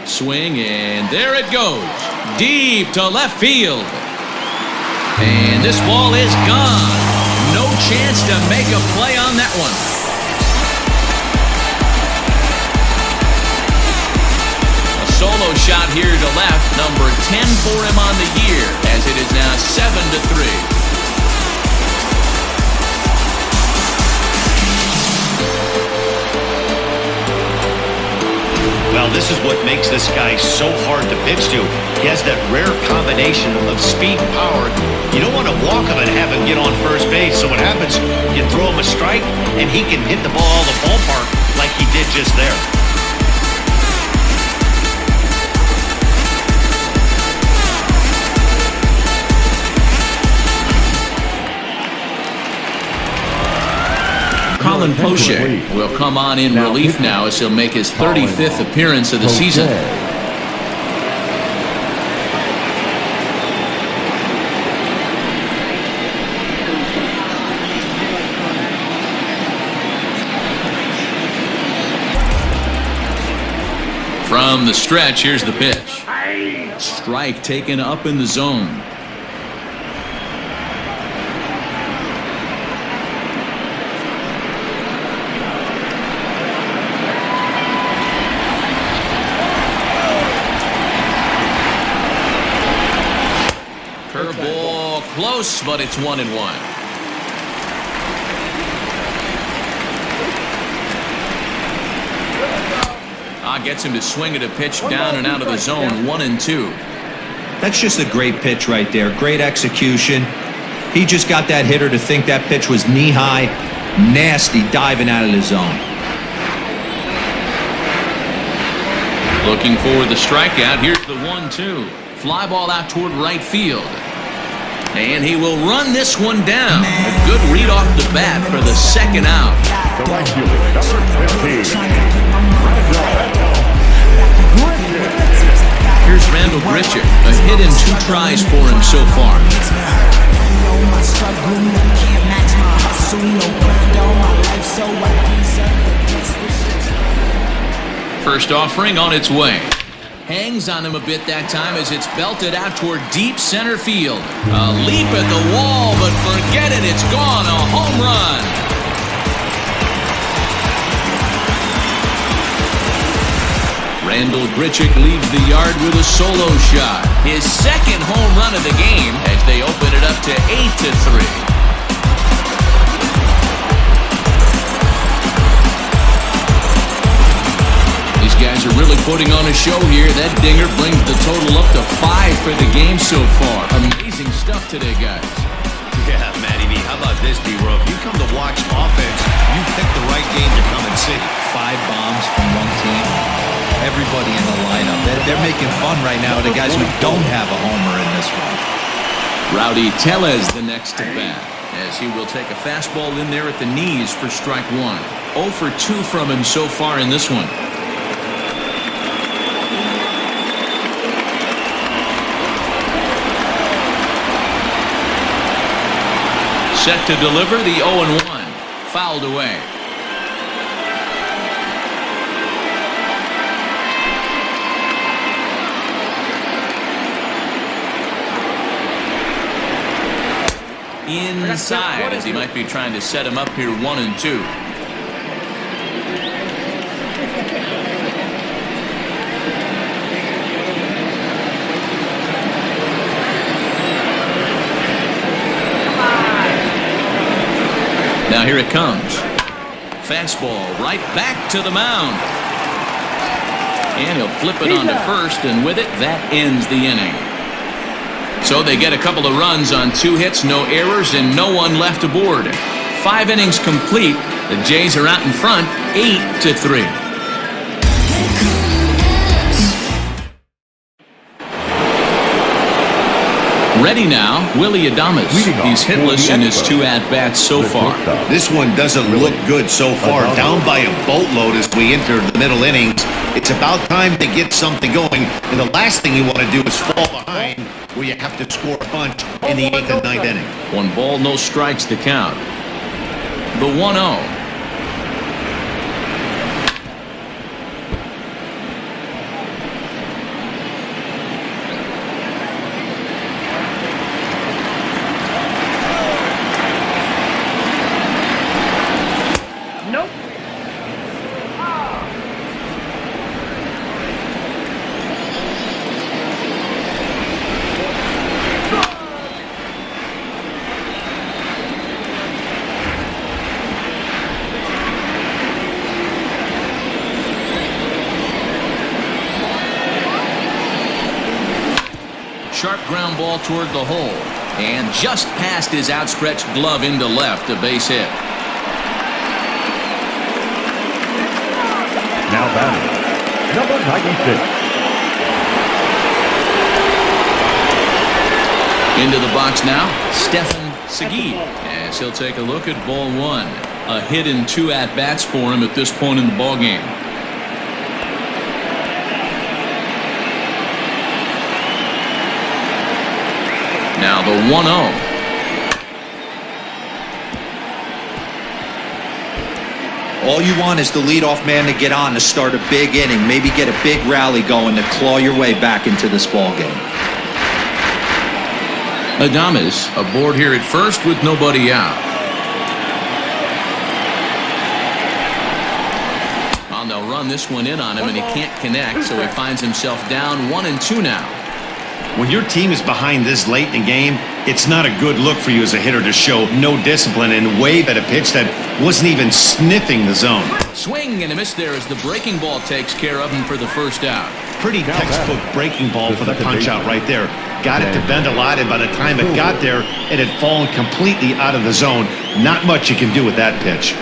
S2: Swing, and there it goes. Deep to left field. And this ball is gone. No chance to make a play on that one. A solo shot here to left. Number 10 for him on the year, as it is now 7-3.
S3: Well, this is what makes this guy so hard to pitch to. He has that rare combination of speed and power. You don't want to walk him and have him get on first base. So what happens, you throw him a strike, and he can hit the ball out of the ballpark like he did just there.
S2: Colin Poche will come on in relief now as he'll make his 35th appearance of the season. From the stretch, here's the pitch. Strike taken up in the zone. Curveball close, but it's 1-1. Gets him to swing at a pitch down and out of the zone. 1-2.
S4: That's just a great pitch right there. Great execution. He just got that hitter to think that pitch was knee-high, nasty, diving out of the zone.
S2: Looking for the strikeout. Here's the 1-2. Fly ball out toward right field. And he will run this one down. A good read off the bat for the second out.
S6: the right fielder, number 15.
S2: Here's Randall Grichuk, a hit and 2 tries for him so far. First offering on its way. Hangs on him a bit that time as it's belted out toward deep center field. A leap at the wall, but forget it, it's gone, a home run. Randall Grichuk leaves the yard with a solo shot. His second home run of the game as they open it up to 8-3. These guys are really putting on a show here. That dinger brings the total up to 5 for the game so far. Amazing stuff today, guys.
S3: Yeah, Matty B, how about this, D-Row? If you come to watch offense, you pick the right game to come and see.
S4: 5 bombs from one team. Everybody in the lineup. They're making fun right now of the guys who don't have a homer in this one.
S2: Rowdy Tellez the next to bat, as he will take a fastball in there at the knees for strike 1. 0 for 2 from him so far in this one. Set to deliver the 0-1. Fouled away. Inside as he might be trying to set him up here 1-2. Now here it comes. Fastball right back to the mound. And he'll flip it onto first, and with it, that ends the inning. So they get a couple of runs on 2 hits, no errors, and no one left aboard. 5 innings complete. The Jays are out in front, 8-3. Ready now, Willie Adames. He's hitless in his 2 at-bats so far.
S3: This one doesn't look good so far. Down by a boatload as we enter the middle innings. It's about time to get something going. And the last thing you want to do is fall behind where you have to score a bunch in the 8th and 9th inning.
S2: 1 ball, no strikes to count. The 1-0. Sharp ground ball toward the hole. And just past his outstretched glove into left, a base hit.
S6: Now batting, number 96.
S2: Into the box now, Stephen Segui, as he'll take a look at ball 1. A hit and 2 at-bats for him at this point in the ballgame. Now the 1-0.
S4: All you want is the leadoff man to get on to start a big inning, maybe get a big rally going to claw your way back into this ball game.
S2: Adames aboard here at first with nobody out. Well, they'll run this one in on him, and he can't connect, so he finds himself down 1-2 now.
S3: When your team is behind this late in the game, it's not a good look for you as a hitter to show no discipline and wave at a pitch that wasn't even sniffing the zone.
S2: Swing and a miss there as the breaking ball takes care of him for the first out.
S3: Pretty textbook breaking ball for the punch out right there. Got it to bend a lot, and by the time it got there, it had fallen completely out of the zone. Not much you can do with that pitch.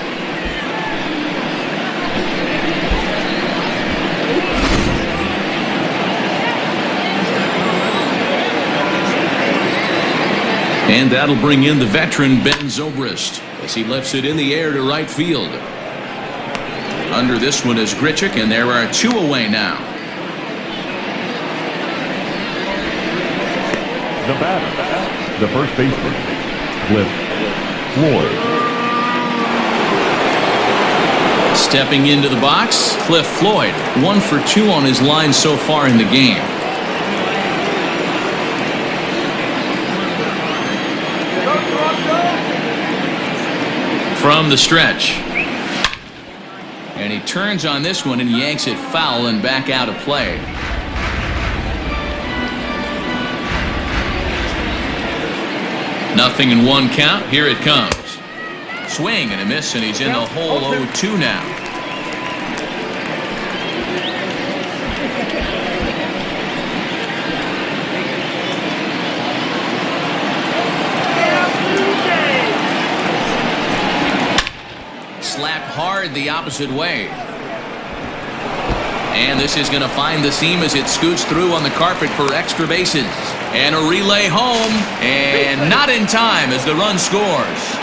S2: And that'll bring in the veteran Ben Zobrist as he lifts it in the air to right field. Under this one is Grichuk, and there are 2 away now.
S6: The batter, the first baseman, Cliff Floyd.
S2: Stepping into the box, Cliff Floyd, 1 for 2 on his line so far in the game. From the stretch. And he turns on this one and yanks it foul and back out of play. Nothing in 1 count. Here it comes. Swing and a miss, and he's in the hole 0-2 now. Slapped hard the opposite way. And this is going to find the seam as it scoots through on the carpet for extra bases. And a relay home, and not in time as the run scores.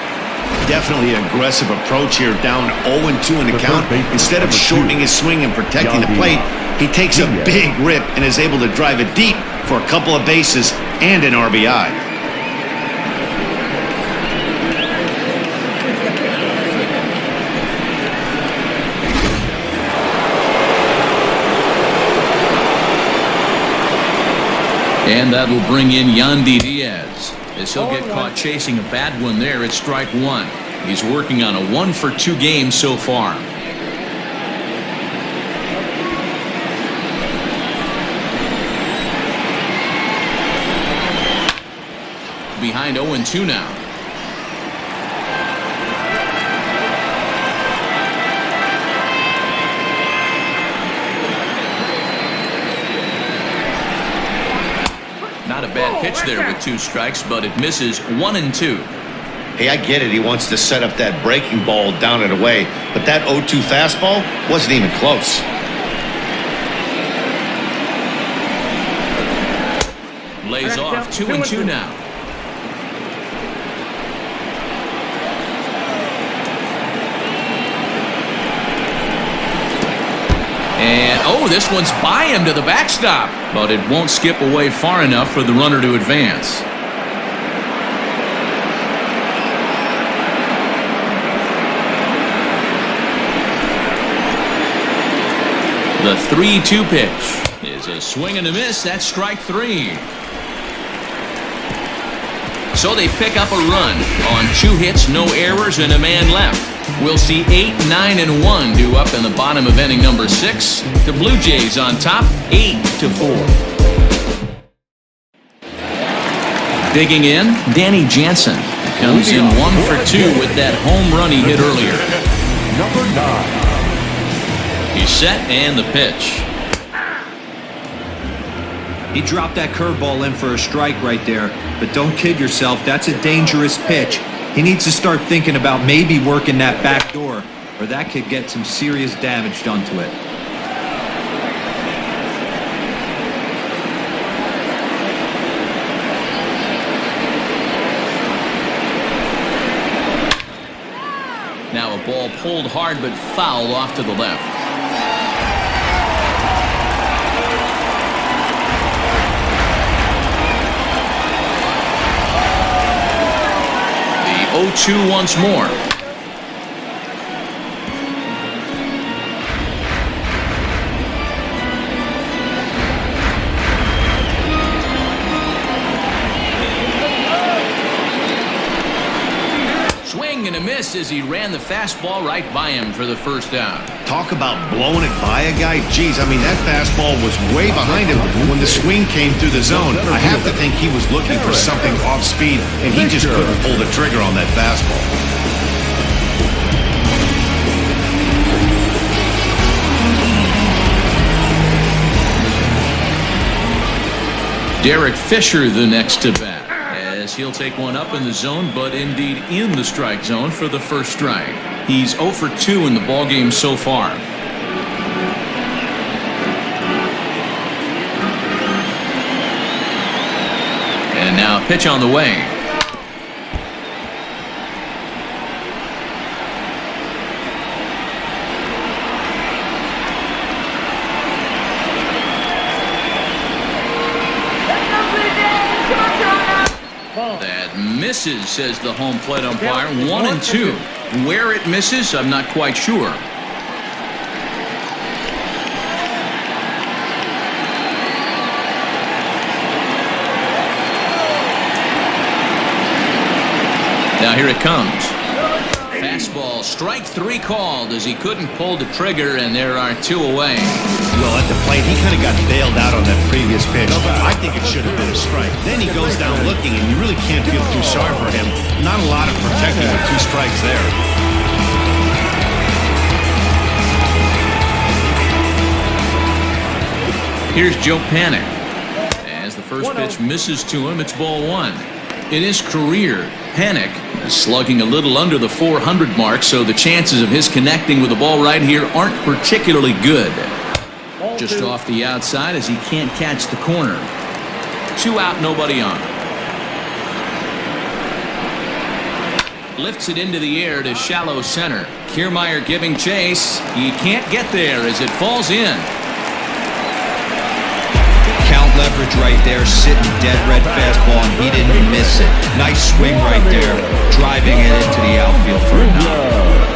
S3: Definitely an aggressive approach here, down 0-2 in the count. Instead of shortening his swing and protecting the plate, he takes a big rip and is able to drive it deep for a couple of bases and an RBI.
S2: And that will bring in Yandy Diaz. As he'll get caught chasing a bad one there at strike 1. He's working on a 1 for 2 game so far. Behind 0-2 now. Not a bad pitch there with 2 strikes, but it misses 1-2.
S3: Hey, I get it. He wants to set up that breaking ball down and away, but that 0-2 fastball wasn't even close.
S2: Lays off 2-2 now. And, oh, this one's by him to the backstop. But it won't skip away far enough for the runner to advance. The 3-2 pitch is a swing and a miss. That's strike 3. So they pick up a run on 2 hits, no errors, and a man left. We'll see 8, 9, and 1 due up in the bottom of inning number 6. The Blue Jays on top, 8-4. Digging in, Danny Jansen comes in 1 for 2 with that home run he hit earlier.
S6: Number 9.
S2: He's set and the pitch.
S4: He dropped that curveball in for a strike right there, but don't kid yourself, that's a dangerous pitch. He needs to start thinking about maybe working that back door, or that could get some serious damage done to it.
S2: Now a ball pulled hard but fouled off to the left. The 0-2 once more. Swing and a miss as he ran the fastball right by him for the first down.
S3: Talk about blowing it by a guy. Geez, I mean, that fastball was way behind him when the swing came through the zone. I have to think he was looking for something off speed, and he just couldn't pull the trigger on that fastball.
S2: Derek Fisher the next to bat. He'll take one up in the zone, but indeed in the strike zone for the first strike. He's 0 for 2 in the ballgame so far. And now a pitch on the way. That misses, says the home plate umpire. 1-2. Where it misses, I'm not quite sure. Now here it comes. Fastball, strike 3 called as he couldn't pull the trigger, and there are 2 away.
S3: Well, at the plate, he kind of got bailed out on that previous pitch. I think it should have been a strike. Then he goes down looking, and you really can't feel too sorry for him. Not a lot of protecting with 2 strikes there.
S2: Here's Joe Panic. As the first pitch misses to him, it's ball 1. In his career, Panic is slugging a little under the 400 mark, so the chances of his connecting with the ball right here aren't particularly good. Just off the outside as he can't catch the corner. 2 out, nobody on. Lifts it into the air to shallow center. Kiermaier giving chase. He can't get there as it falls in.
S4: Count leverage right there, sitting dead red fastball, and he didn't miss it. Nice swing right there, driving it into the outfield for a knock.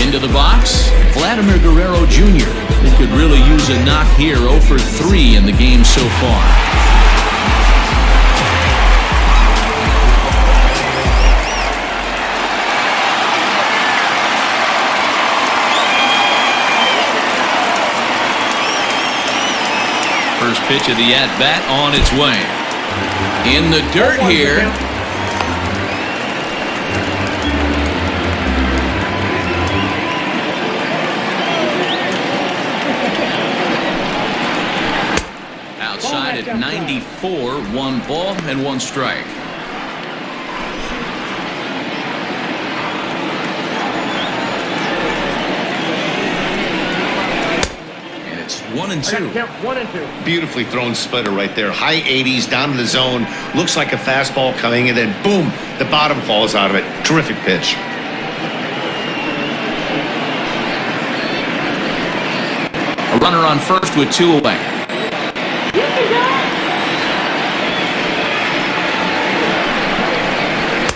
S2: Into the box, Vladimir Guerrero Jr. He could really use a knock here. 0 for 3 in the game so far. First pitch of the at-bat on its way. In the dirt here. Outside at 94, 1 ball and 1 strike. And it's 1-2.
S5: 1-2.
S3: Beautifully thrown splitter right there. High 80s, down in the zone. Looks like a fastball coming, and then boom, the bottom falls out of it. Terrific pitch.
S2: A runner on first with 2 away.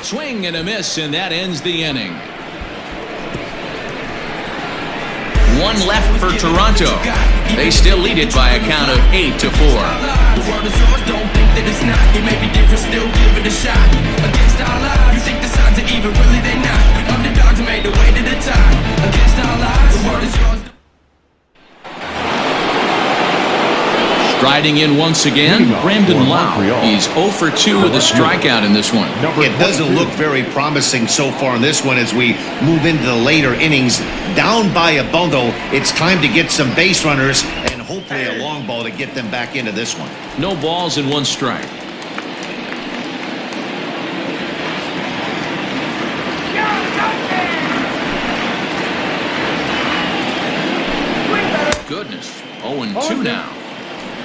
S2: Swing and a miss, and that ends the inning. 1 left for Toronto. They still lead it by a count of 8-4.
S9: The world is yours, don't think that it's not. It may be different, still give it a shot. Against all odds, you think the signs are even, really they not. Underdogs made their way to the top. Against all odds, the world is yours.
S2: Striding in once again, Brandon Lau. He's 0 for 2 with a strikeout in this one.
S3: It doesn't look very promising so far in this one as we move into the later innings. Down by a bundle, it's time to get some base runners and hopefully a long ball to get them back into this one.
S2: No balls and 1 strike. Goodness, 0-2 now.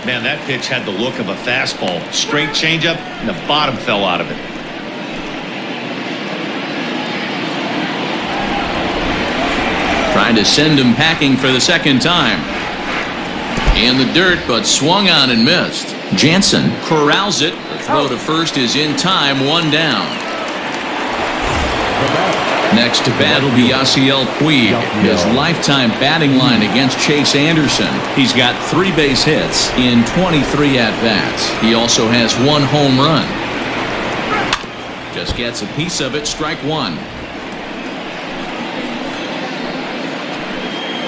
S3: Man, that pitch had the look of a fastball. Straight changeup, and the bottom fell out of it.
S2: Trying to send him packing for the second time. In the dirt, but swung on and missed. Jansen corrals it. The throw to first is in time, 1 down. Next to bat will be Yasiel Puig. His lifetime batting line against Chase Anderson. He's got 3 base hits in 23 at-bats. He also has 1 home run. Just gets a piece of it, strike 1.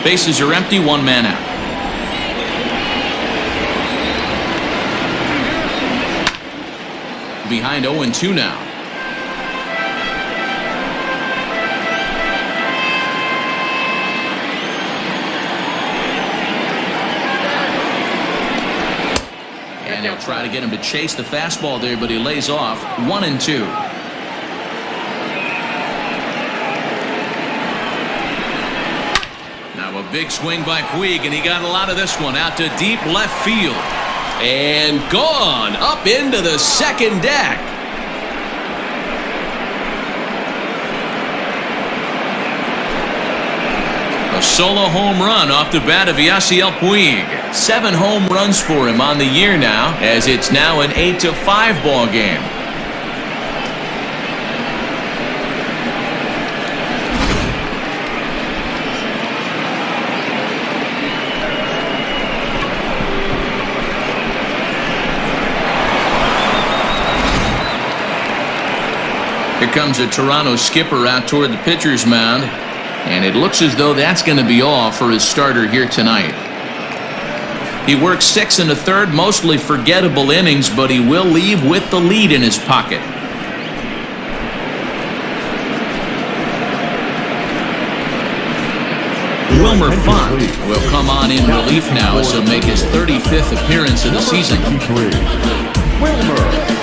S2: Bases are empty, 1 man out. Behind 0-2 now. And he'll try to get him to chase the fastball there, but he lays off. 1-2. Now a big swing by Puig, and he got a lot of this one out to deep left field. And gone up into the second deck. A solo home run off the bat of Yasiel Puig. 7 home runs for him on the year now, as it's now an 8-5 ball game. Here comes the Toronto skipper out toward the pitcher's mound. And it looks as though that's going to be all for his starter here tonight. He worked 6 1/3, mostly forgettable innings, but he will leave with the lead in his pocket. Wilmer Font will come on in relief now as he'll make his 35th appearance of the season.
S6: Wilmer.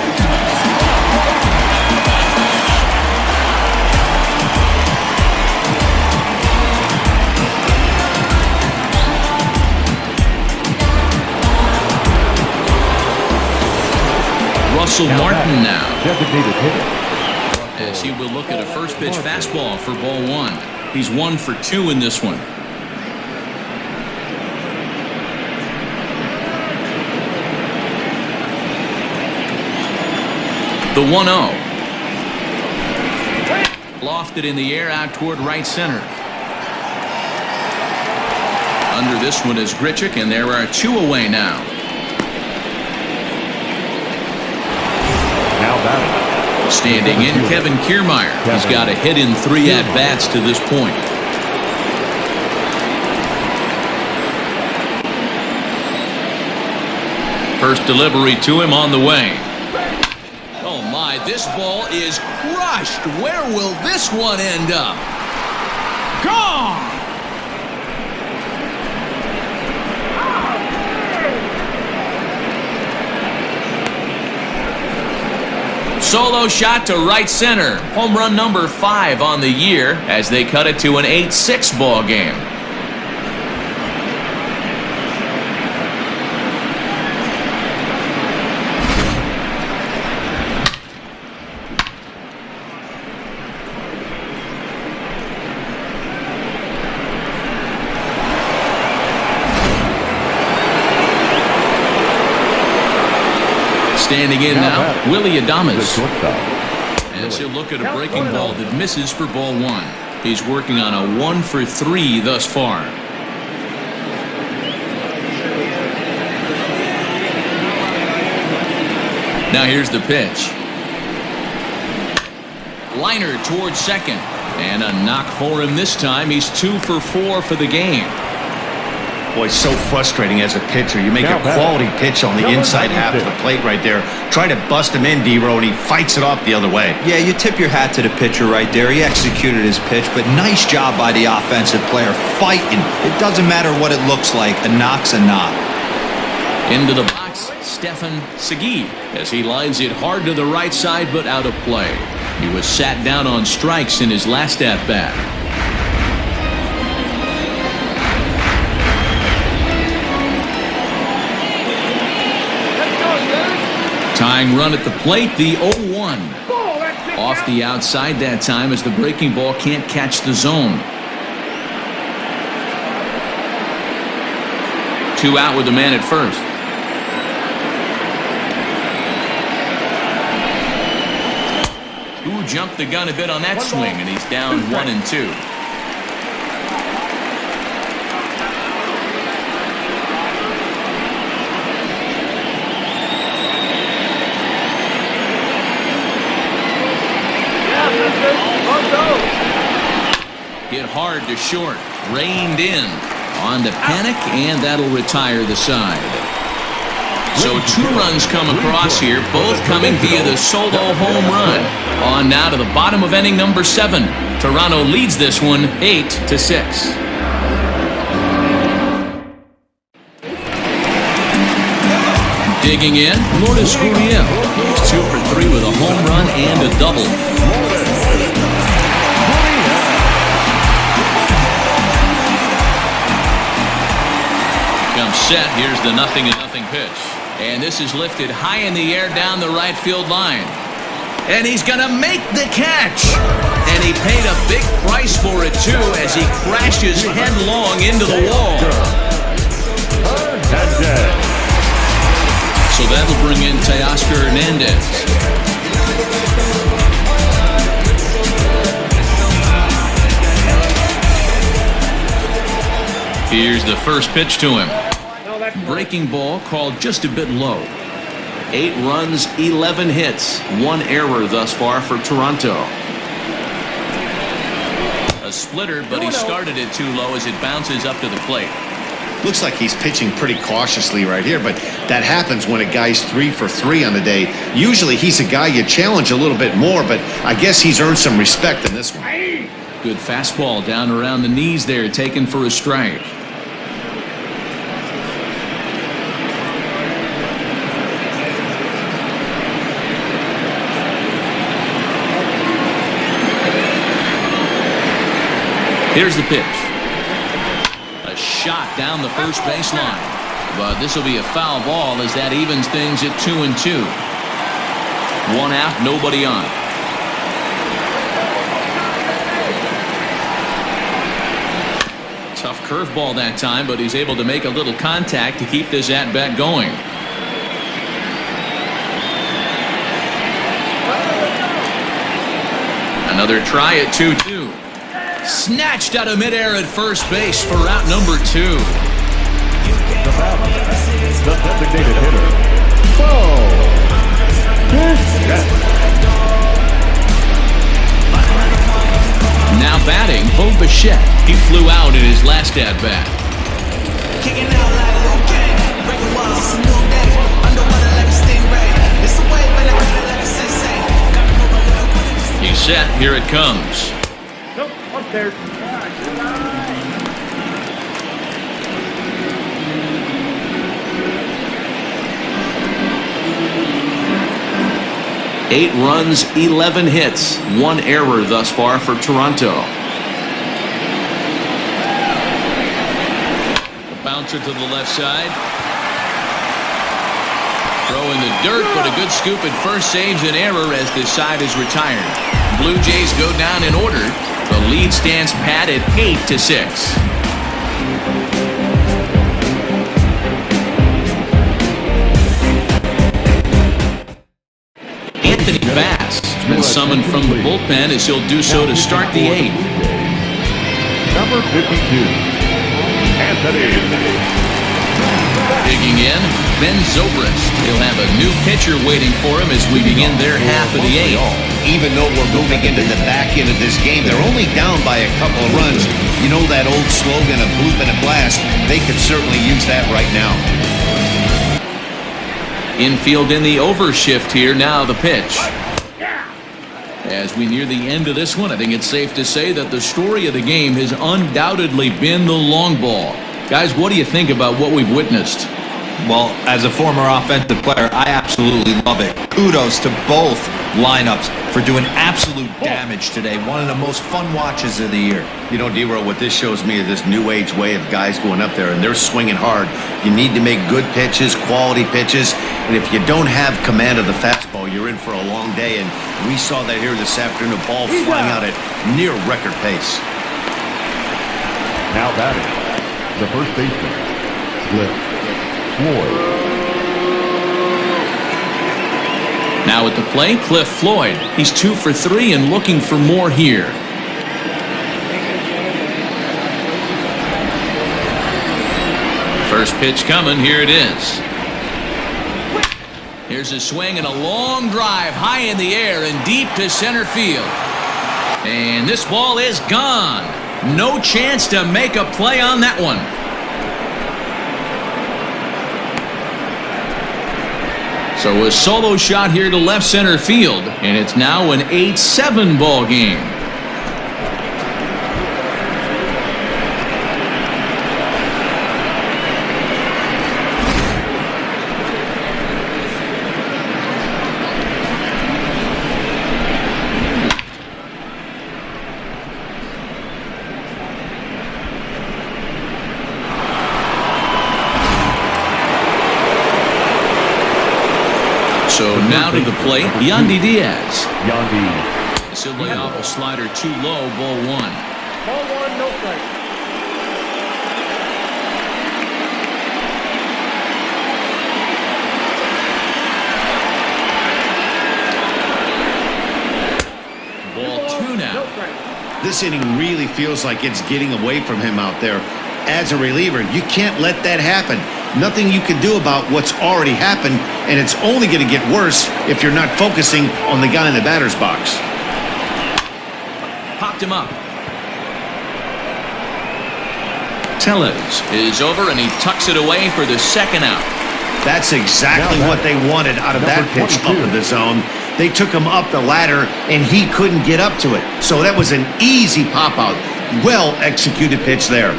S2: Russell Martin now,
S6: Designated hitter.
S2: as he will look at a first pitch fastball for ball 1. He's 1 for 2 in this one. The 1-0. Lofted in the air out toward right center. Under this one is Grichuk, and there are 2 away now.
S6: Now batting.
S2: Standing in, Kevin Kiermaier. He's got a hit in 3 at-bats to this point. First delivery to him on the way. Oh my, this ball is crushed. Where will this one end up? Gone! Solo shot to right center. Home run number 5 on the year as they cut it to an 8-6 ball game. Standing in now, Willie Adames. As he'll look at a breaking ball that misses for ball 1. He's working on a 1 for 3 thus far. Now here's the pitch. Liner towards second. And a knock for him this time. He's 2 for 4 for the game.
S3: Boy, so frustrating as a pitcher. You make a quality pitch on the inside half of the plate right there. Try to bust him in, D-Row, and he fights it off the other way.
S4: Yeah, you tip your hat to the pitcher right there. He executed his pitch, but nice job by the offensive player fighting. It doesn't matter what it looks like. A knock's a knock.
S2: Into the box, Stefan Segui, as he lines it hard to the right side, but out of play. He was sat down on strikes in his last at-bat. Tying run at the plate, the 0-1. Off the outside that time as the breaking ball can't catch the zone. 2 out with the man at first. Ooh, jumped the gun a bit on that swing, and he's down 1-2. Hit hard to short, reined in on the panic, and that'll retire the side. So 2 runs come across here, both coming via the solo home run. On now to the bottom of inning number 7. Toronto leads this one 8-6. Digging in, Lourdes Gurriel. He's 2 for 3 with a home run and a double. Comes set. Here's the 0-0 pitch. And this is lifted high in the air down the right field line. And he's going to make the catch. And he paid a big price for it, too, as he crashes headlong into the wall. So that'll bring in Teoscar Hernandez. Here's the first pitch to him. Breaking ball called just a bit low. 8 runs, 11 hits, 1 error thus far for Toronto. A splitter, but he started it too low as it bounces up to the plate.
S3: Looks like he's pitching pretty cautiously right here, but that happens when a guy's 3 for 3 on the day. Usually he's a guy you challenge a little bit more, but I guess he's earned some respect in this one.
S2: Good fastball down around the knees there, taken for a strike. Here's the pitch. A shot down the first baseline. But this will be a foul ball as that evens things at 2-2. 1 out, nobody on. Tough curveball that time, but he's able to make a little contact to keep this at-bat going. Another try at 2-2. Snatched out of midair at first base for out number 2.
S6: The designated hitter.
S2: Now batting, Bo Bichette. He flew out in his last at-bat.
S9: Kicking out like cocaine, breaking walls, a new day, underwater like a stingray. It's a wave and I got it like a sensei.
S2: He's set, here it comes.
S5: Nope, upstairs.
S2: 8 runs, 11 hits, 1 error thus far for Toronto. A bouncer to the left side. Throw in the dirt, but a good scoop at first saves an error as this side is retired. Blue Jays go down in order. The lead stands pat at 8-6. Anthony Bass has been summoned from the bullpen as he'll do so to start the 8th.
S6: Number 52, Anthony.
S2: Digging in, Ben Zobrist. He'll have a new pitcher waiting for him as we begin their half of the 8th.
S3: Even though we're moving into the back end of this game, they're only down by a couple of runs. You know that old slogan of Bullpen and blast? They could certainly use that right now.
S2: Infield in the overshift here, now the pitch. As we near the end of this one, I think it's safe to say that the story of the game has undoubtedly been the long ball. Guys, what do you think about what we've witnessed?
S4: Well, as a former offensive player, I absolutely love it. Kudos to both lineups for doing absolute damage today. One of the most fun watches of the year.
S3: You know, D-Row, what this shows me is this new age way of guys going up there, and they're swinging hard. You need to make good pitches, quality pitches, and if you don't have command of the fastball, you're in for a long day, and we saw that here this afternoon, a ball flying out at near record pace.
S6: Now batting, the first baseman, Cliff Floyd.
S2: Now at the plate, Cliff Floyd. He's 2 for 3 and looking for more here. First pitch coming, here it is. Here's a swing and a long drive high in the air and deep to center field. And this ball is gone. No chance to make a play on that one. So a solo shot here to left center field, and it's now an 8-7 ball game. So now to the plate, Yandy Diaz.
S6: Yandy
S2: As he'll lay off a slider too low, ball one.
S5: Ball one, no strike.
S2: Now.
S3: This inning really feels like it's getting away from him out there. As a reliever, you can't let that happen. Nothing you can do about what's already happened, and it's only going to get worse if you're not focusing on the guy in the batter's box.
S2: Popped him up. Tellez is over, and he tucks it away for the second out.
S3: That's exactly what they wanted out of that pitch up in the zone. They took him up the ladder, and he couldn't get up to it. So that was an easy pop-out. Well-executed pitch there.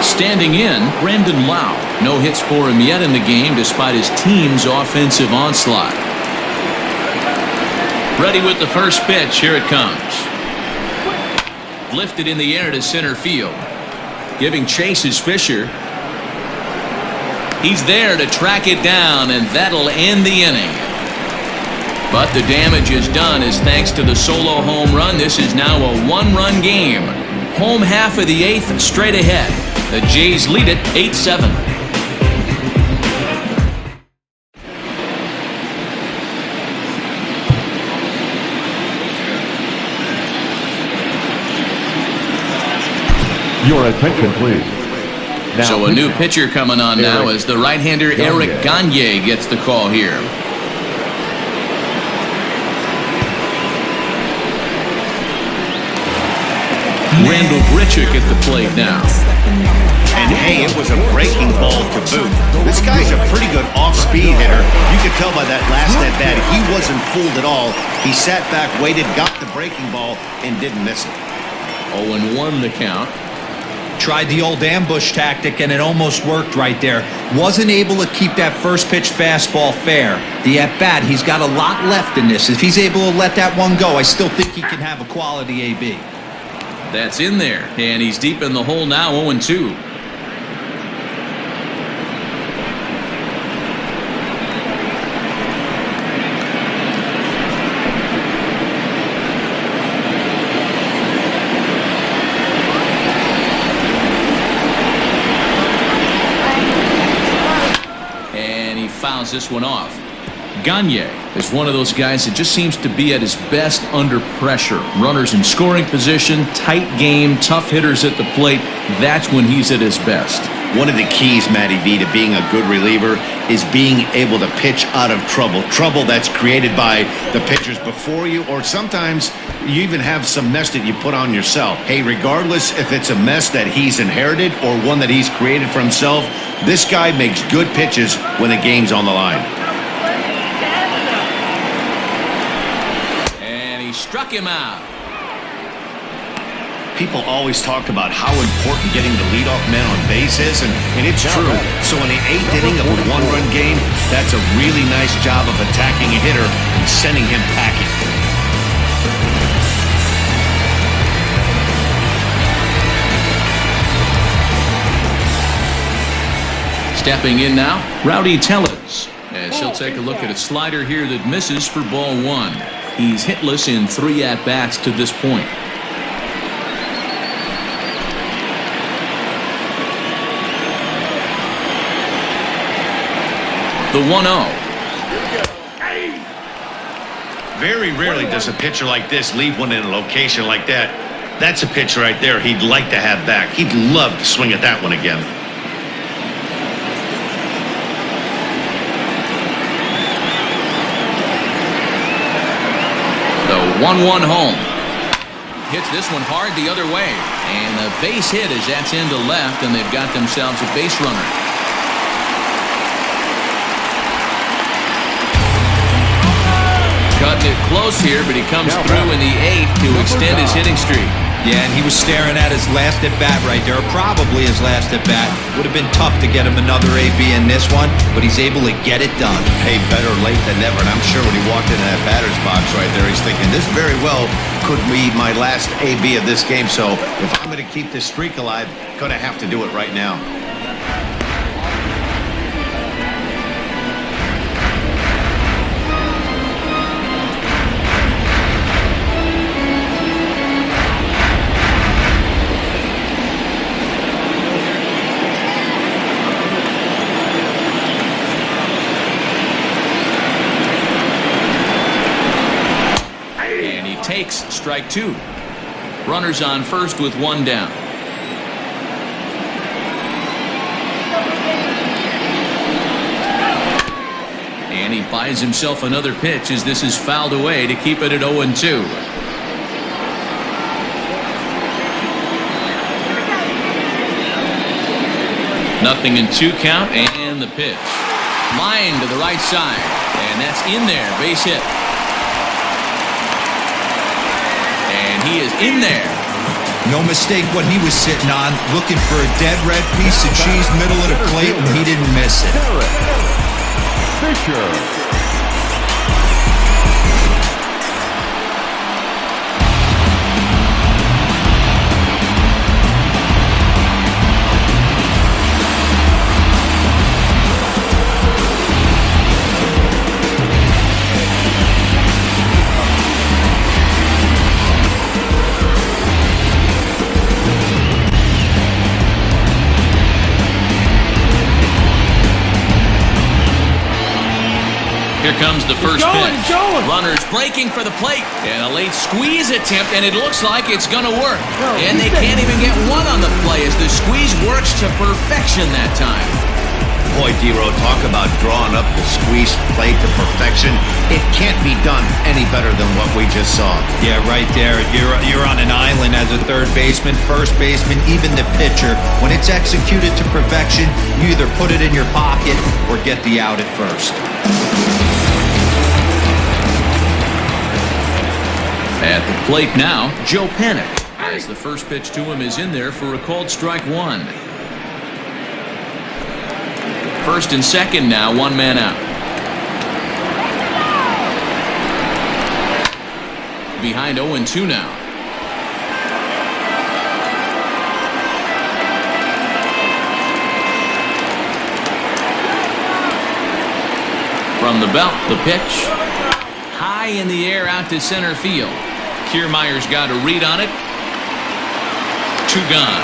S2: Standing in, Brandon Lau. No hits for him yet in the game despite his team's offensive onslaught. Ready with the first pitch. Here it comes. Lifted in the air to center field. Giving chase is Fisher. He's there to track it down, and that'll end the inning. But the damage is done as thanks to the solo home run, this is now a one-run game. Home half of the eighth straight ahead. The Jays lead it 8-7.
S6: Your attention, please. Now,
S2: so a new pitcher coming on now as the right-hander Eric Gagne gets the call here. Randall Grichuk at the plate now.
S3: And hey, it was a breaking ball to boot. This guy's a pretty good off-speed hitter. You could tell by that last at-bat he wasn't fooled at all. He sat back, waited, got the breaking ball, and didn't miss it.
S2: 0-1 the count.
S4: Tried the old ambush tactic, and it almost worked right there. Wasn't able to keep that first pitch fastball fair. The at-bat, he's got a lot left in this. If he's able to let that one go, I still think he can have a quality AB.
S2: That's in there, and he's deep in the hole now, 0-2. And he fouls this one off. Gagne is one of those guys that just seems to be at his best under pressure. Runners in scoring position, tight game, tough hitters at the plate. That's when he's at his best.
S3: One of the keys, Matty V, to being a good reliever is being able to pitch out of trouble. Trouble that's created by the pitchers before you, or sometimes you even have some mess that you put on yourself. Hey, regardless if it's a mess that he's inherited or one that he's created for himself, this guy makes good pitches when the game's on the line.
S2: Struck him out.
S3: People always talk about how important getting the leadoff man on base is, and it's true. So in the eighth inning of a one-run game, that's a really nice job of attacking a hitter and sending him packing.
S2: Stepping in now, Rowdy Tellez, as he'll take a look at a slider here that misses for ball one. He's hitless in 3 at-bats to this point. The 1-0.
S3: Very rarely does a pitcher like this leave one in a location like that. That's a pitch right there he'd like to have back. He'd love to swing at that one again.
S2: 1-1 home. Hits this one hard the other way. And the base hit as that's into left, and they've got themselves a base runner. Cutting it close here, but he comes through in the 8th to extend his hitting streak.
S4: Yeah, and he was staring at his last at-bat right there, probably his last at-bat. Would have been tough to get him another AB in this one, but he's able to get it done.
S3: Hey, better late than never, and I'm sure when he walked into that batter's box right there, he's thinking, this very well could be my last AB of this game, so if I'm going to keep this streak alive, going to have to do it right now.
S2: strike two. Runners on first with one down. And he buys himself another pitch as this is fouled away to keep it at 0-2. Nothing in 2 count, and the pitch. Line to the right side, and that's in there, base hit. And he is in there.
S4: No mistake what he was sitting on, looking for a dead red piece of cheese middle of the plate, and he didn't miss it.
S6: Fisher.
S2: Here comes the first pitch. Runners breaking for the plate. And a late squeeze attempt, and it looks like it's going to work. And they can't even get one on the play as the squeeze works to perfection that time.
S3: Boy, D-Row, talk about drawing up the squeeze play to perfection. It can't be done any better than what we just saw.
S4: Yeah, right there. You're on an island as a third baseman, first baseman, even the pitcher. When it's executed to perfection, you either put it in your pocket or get the out at first.
S2: At the plate now, Joe Panic, as the first pitch to him is in there for a called strike one. First and second now, one man out. Behind 0-2 now. From the belt, the pitch. High in the air out to center field. Kiermaier's got a read on it. 2 gone.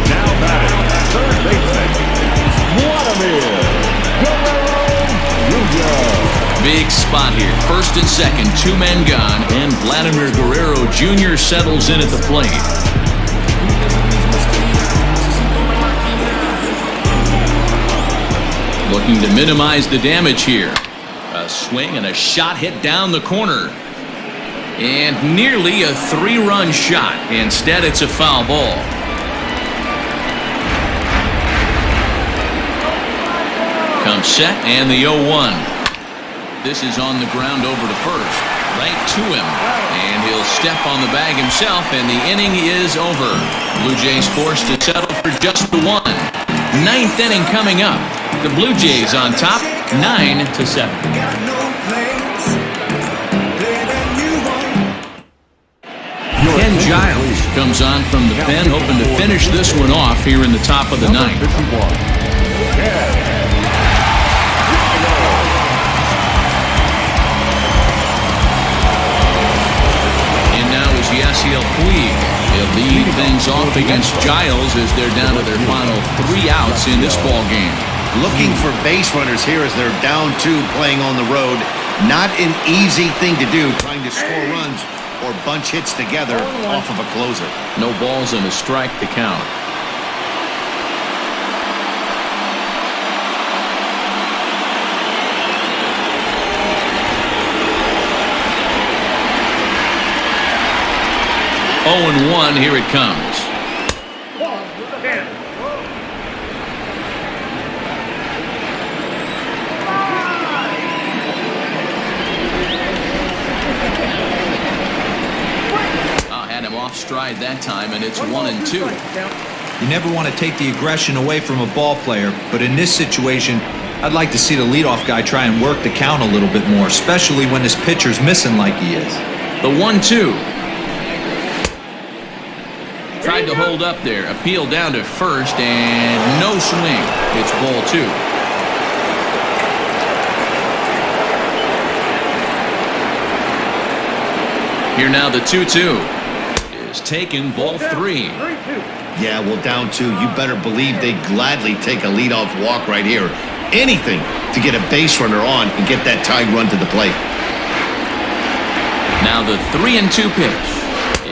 S6: Now batting, third baseman, Vladimir Guerrero Jr.
S2: Big spot here. First and second, 2 men gone, and Vladimir Guerrero Jr. settles in at the plate. Looking to minimize the damage here. A swing and a shot hit down the corner. And nearly a 3-run shot. Instead, it's a foul ball. Comes set and the 0-1. This is on the ground over to first. Right to him. And he'll step on the bag himself, and the inning is over. Blue Jays forced to settle for just the 1. 9th inning coming up. The Blue Jays on top, 9-7. Ken Giles comes on from the pen, hoping to finish this one off here in the top of the 9th. And now is Yasiel Puig. He'll lead things off against Giles as they're down to their final 3 outs in this ball game.
S3: Looking for base runners here as they're down 2 playing on the road. Not an easy thing to do, trying to score runs or bunch hits together off of a closer.
S2: No balls and a strike to count. Oh, 1, here it comes. Had him off stride that time, and it's 1-2.
S4: You never want to take the aggression away from a ball player, but in this situation, I'd like to see the leadoff guy try and work the count a little bit more, especially when his pitcher's missing like he is.
S2: The 1-2. Tried to hold up there. Appeal down to first, and no swing. It's ball 2. Here now the 2-2 is taken, ball 3.
S3: Yeah, well, down 2, you better believe they'd gladly take a leadoff walk right here. anything to get a base runner on and get that tying run to the plate.
S2: Now the 3-2 pitch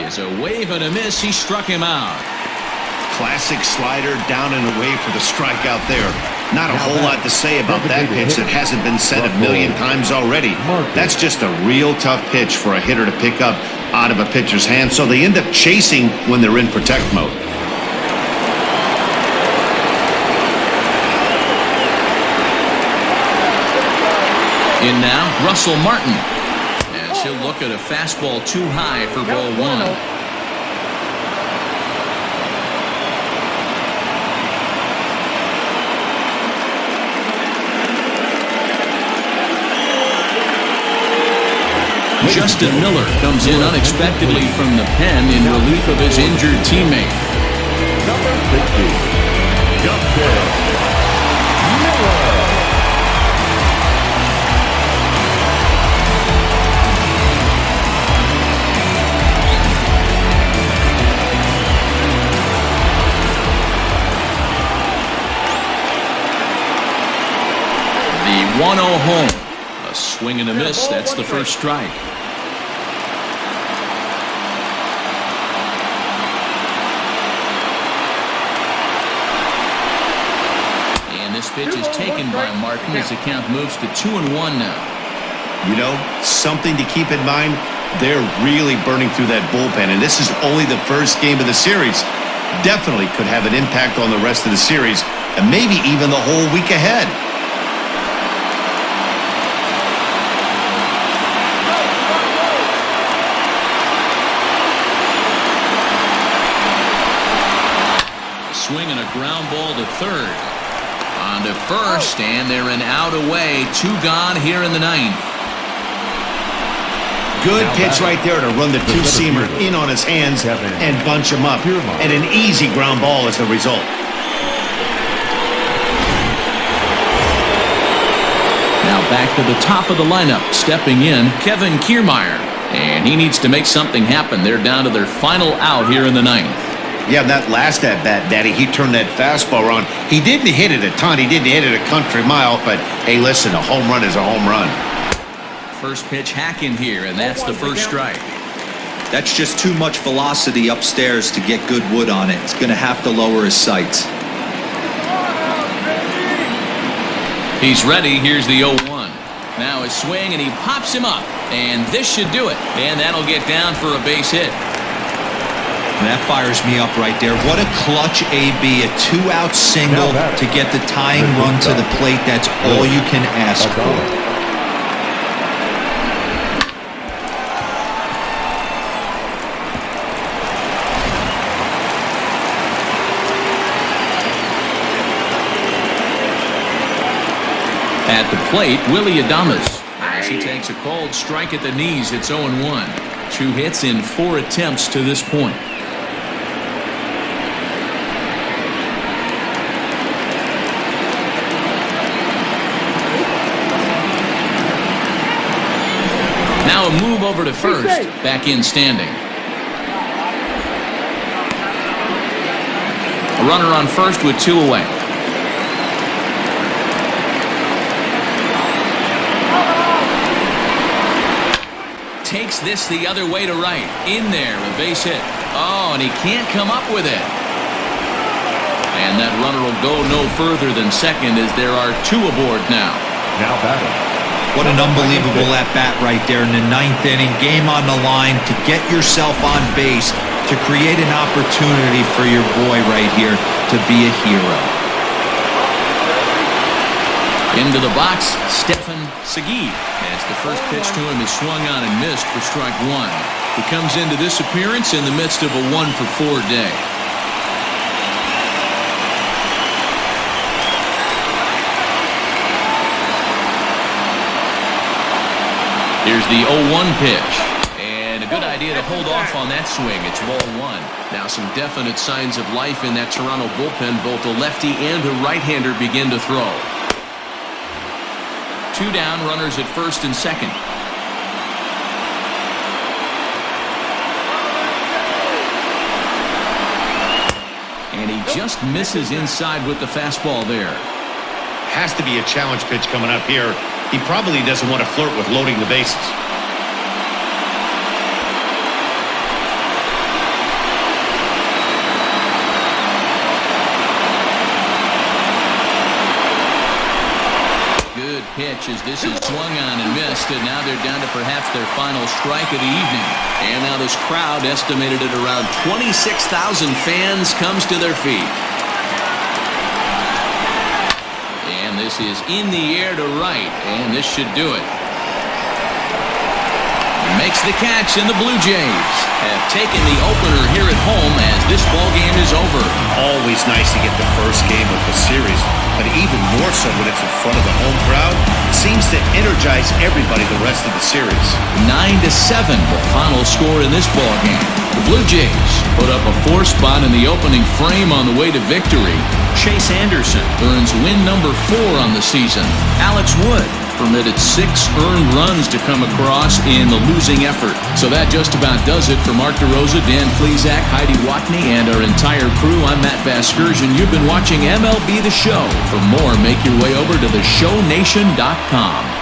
S2: is a wave and a miss. He struck him out.
S3: Classic slider down and away for the strikeout there. Not a whole lot to say about that pitch that hasn't been said a million times already. That's just a real tough pitch for a hitter to pick up out of a pitcher's hand, so they end up chasing when they're in protect mode.
S2: In now, Russell Martin. As he'll look at a fastball too high for ball one. Justin Miller comes in unexpectedly from the pen in relief of his injured teammate.
S6: Number 50, Justin Miller.
S2: The 1-0 home. A swing and a miss. That's the first strike. And this pitch is taken by Martin as the count moves to 2-1 now.
S3: You know, something to keep in mind, they're really burning through that bullpen, and this is only the first game of the series. Definitely could have an impact on the rest of the series, and maybe even the whole week ahead.
S2: Swing and a ground ball to third. On to first, and they're an out away. 2 gone here in the 9th.
S3: Good pitch right there to run the two-seamer in on his hands and bunch him up. And an easy ground ball as the result.
S2: Now back to the top of the lineup. Stepping in, Kevin Kiermaier. And he needs to make something happen. They're down to their final out here in the 9th.
S3: Yeah, that last at-bat, Daddy, he turned that fastball around. He didn't hit it a ton. He didn't hit it a country mile. But, hey, listen, a home run is a home run.
S2: First pitch hacking here, and that's the first strike.
S4: That's just too much velocity upstairs to get good wood on it. It's going to have to lower his sights.
S2: He's ready. Here's the 0-1. Now his swing, and he pops him up. And this should do it. And that'll get down for a base hit.
S4: And that fires me up right there. What a clutch AB, a 2-out single to get the tying run to the plate. That's all you can ask for.
S2: At the plate, Willie Adames. As he takes a cold strike at the knees, it's 0-1. 2 hits in 4 attempts to this point. Now a move over to first, back in standing. A runner on first with 2 away. Takes this the other way to right. In there, a base hit. Oh, and he can't come up with it. And that runner will go no further than second as there are 2 aboard now.
S6: Now batting.
S4: What an unbelievable at-bat right there in the 9th inning. Game on the line to get yourself on base, to create an opportunity for your boy right here to be a hero.
S2: Into the box, Stefan Segui. As the first pitch to him is swung on and missed for strike 1. He comes into this appearance in the midst of a 1-for-4 day. Here's the 0-1 pitch. And a good idea to hold off on that swing. It's ball 1. Now some definite signs of life in that Toronto bullpen. Both a lefty and a right-hander begin to throw. 2 down, runners at first and second. And he just misses inside with the fastball there.
S3: Has to be a challenge pitch coming up here. He probably doesn't want to flirt with loading the bases.
S2: Good pitch as this is swung on and missed, and now they're down to perhaps their final strike of the evening. And now this crowd, estimated at around 26,000 fans, comes to their feet. And this is in the air to right, and this should do it. Makes the catch, and the Blue Jays have taken the opener here at home as this ball game is over.
S3: Always nice to get the first game of the series, but even more so when it's in front of the home crowd. Seems to energize everybody the rest of the series.
S2: 9-7, the final score in this ball game. The Blue Jays put up a 4 spot in the opening frame on the way to victory. Chase Anderson earns win number 4 on the season. Alex Wood permitted 6 earned runs to come across in the losing effort. So that just about does it for Mark DeRosa, Dan Plesac, Heidi Watney, and our entire crew. I'm Matt Vasgersian. You've been watching MLB The Show. For more, make your way over to theshownation.com.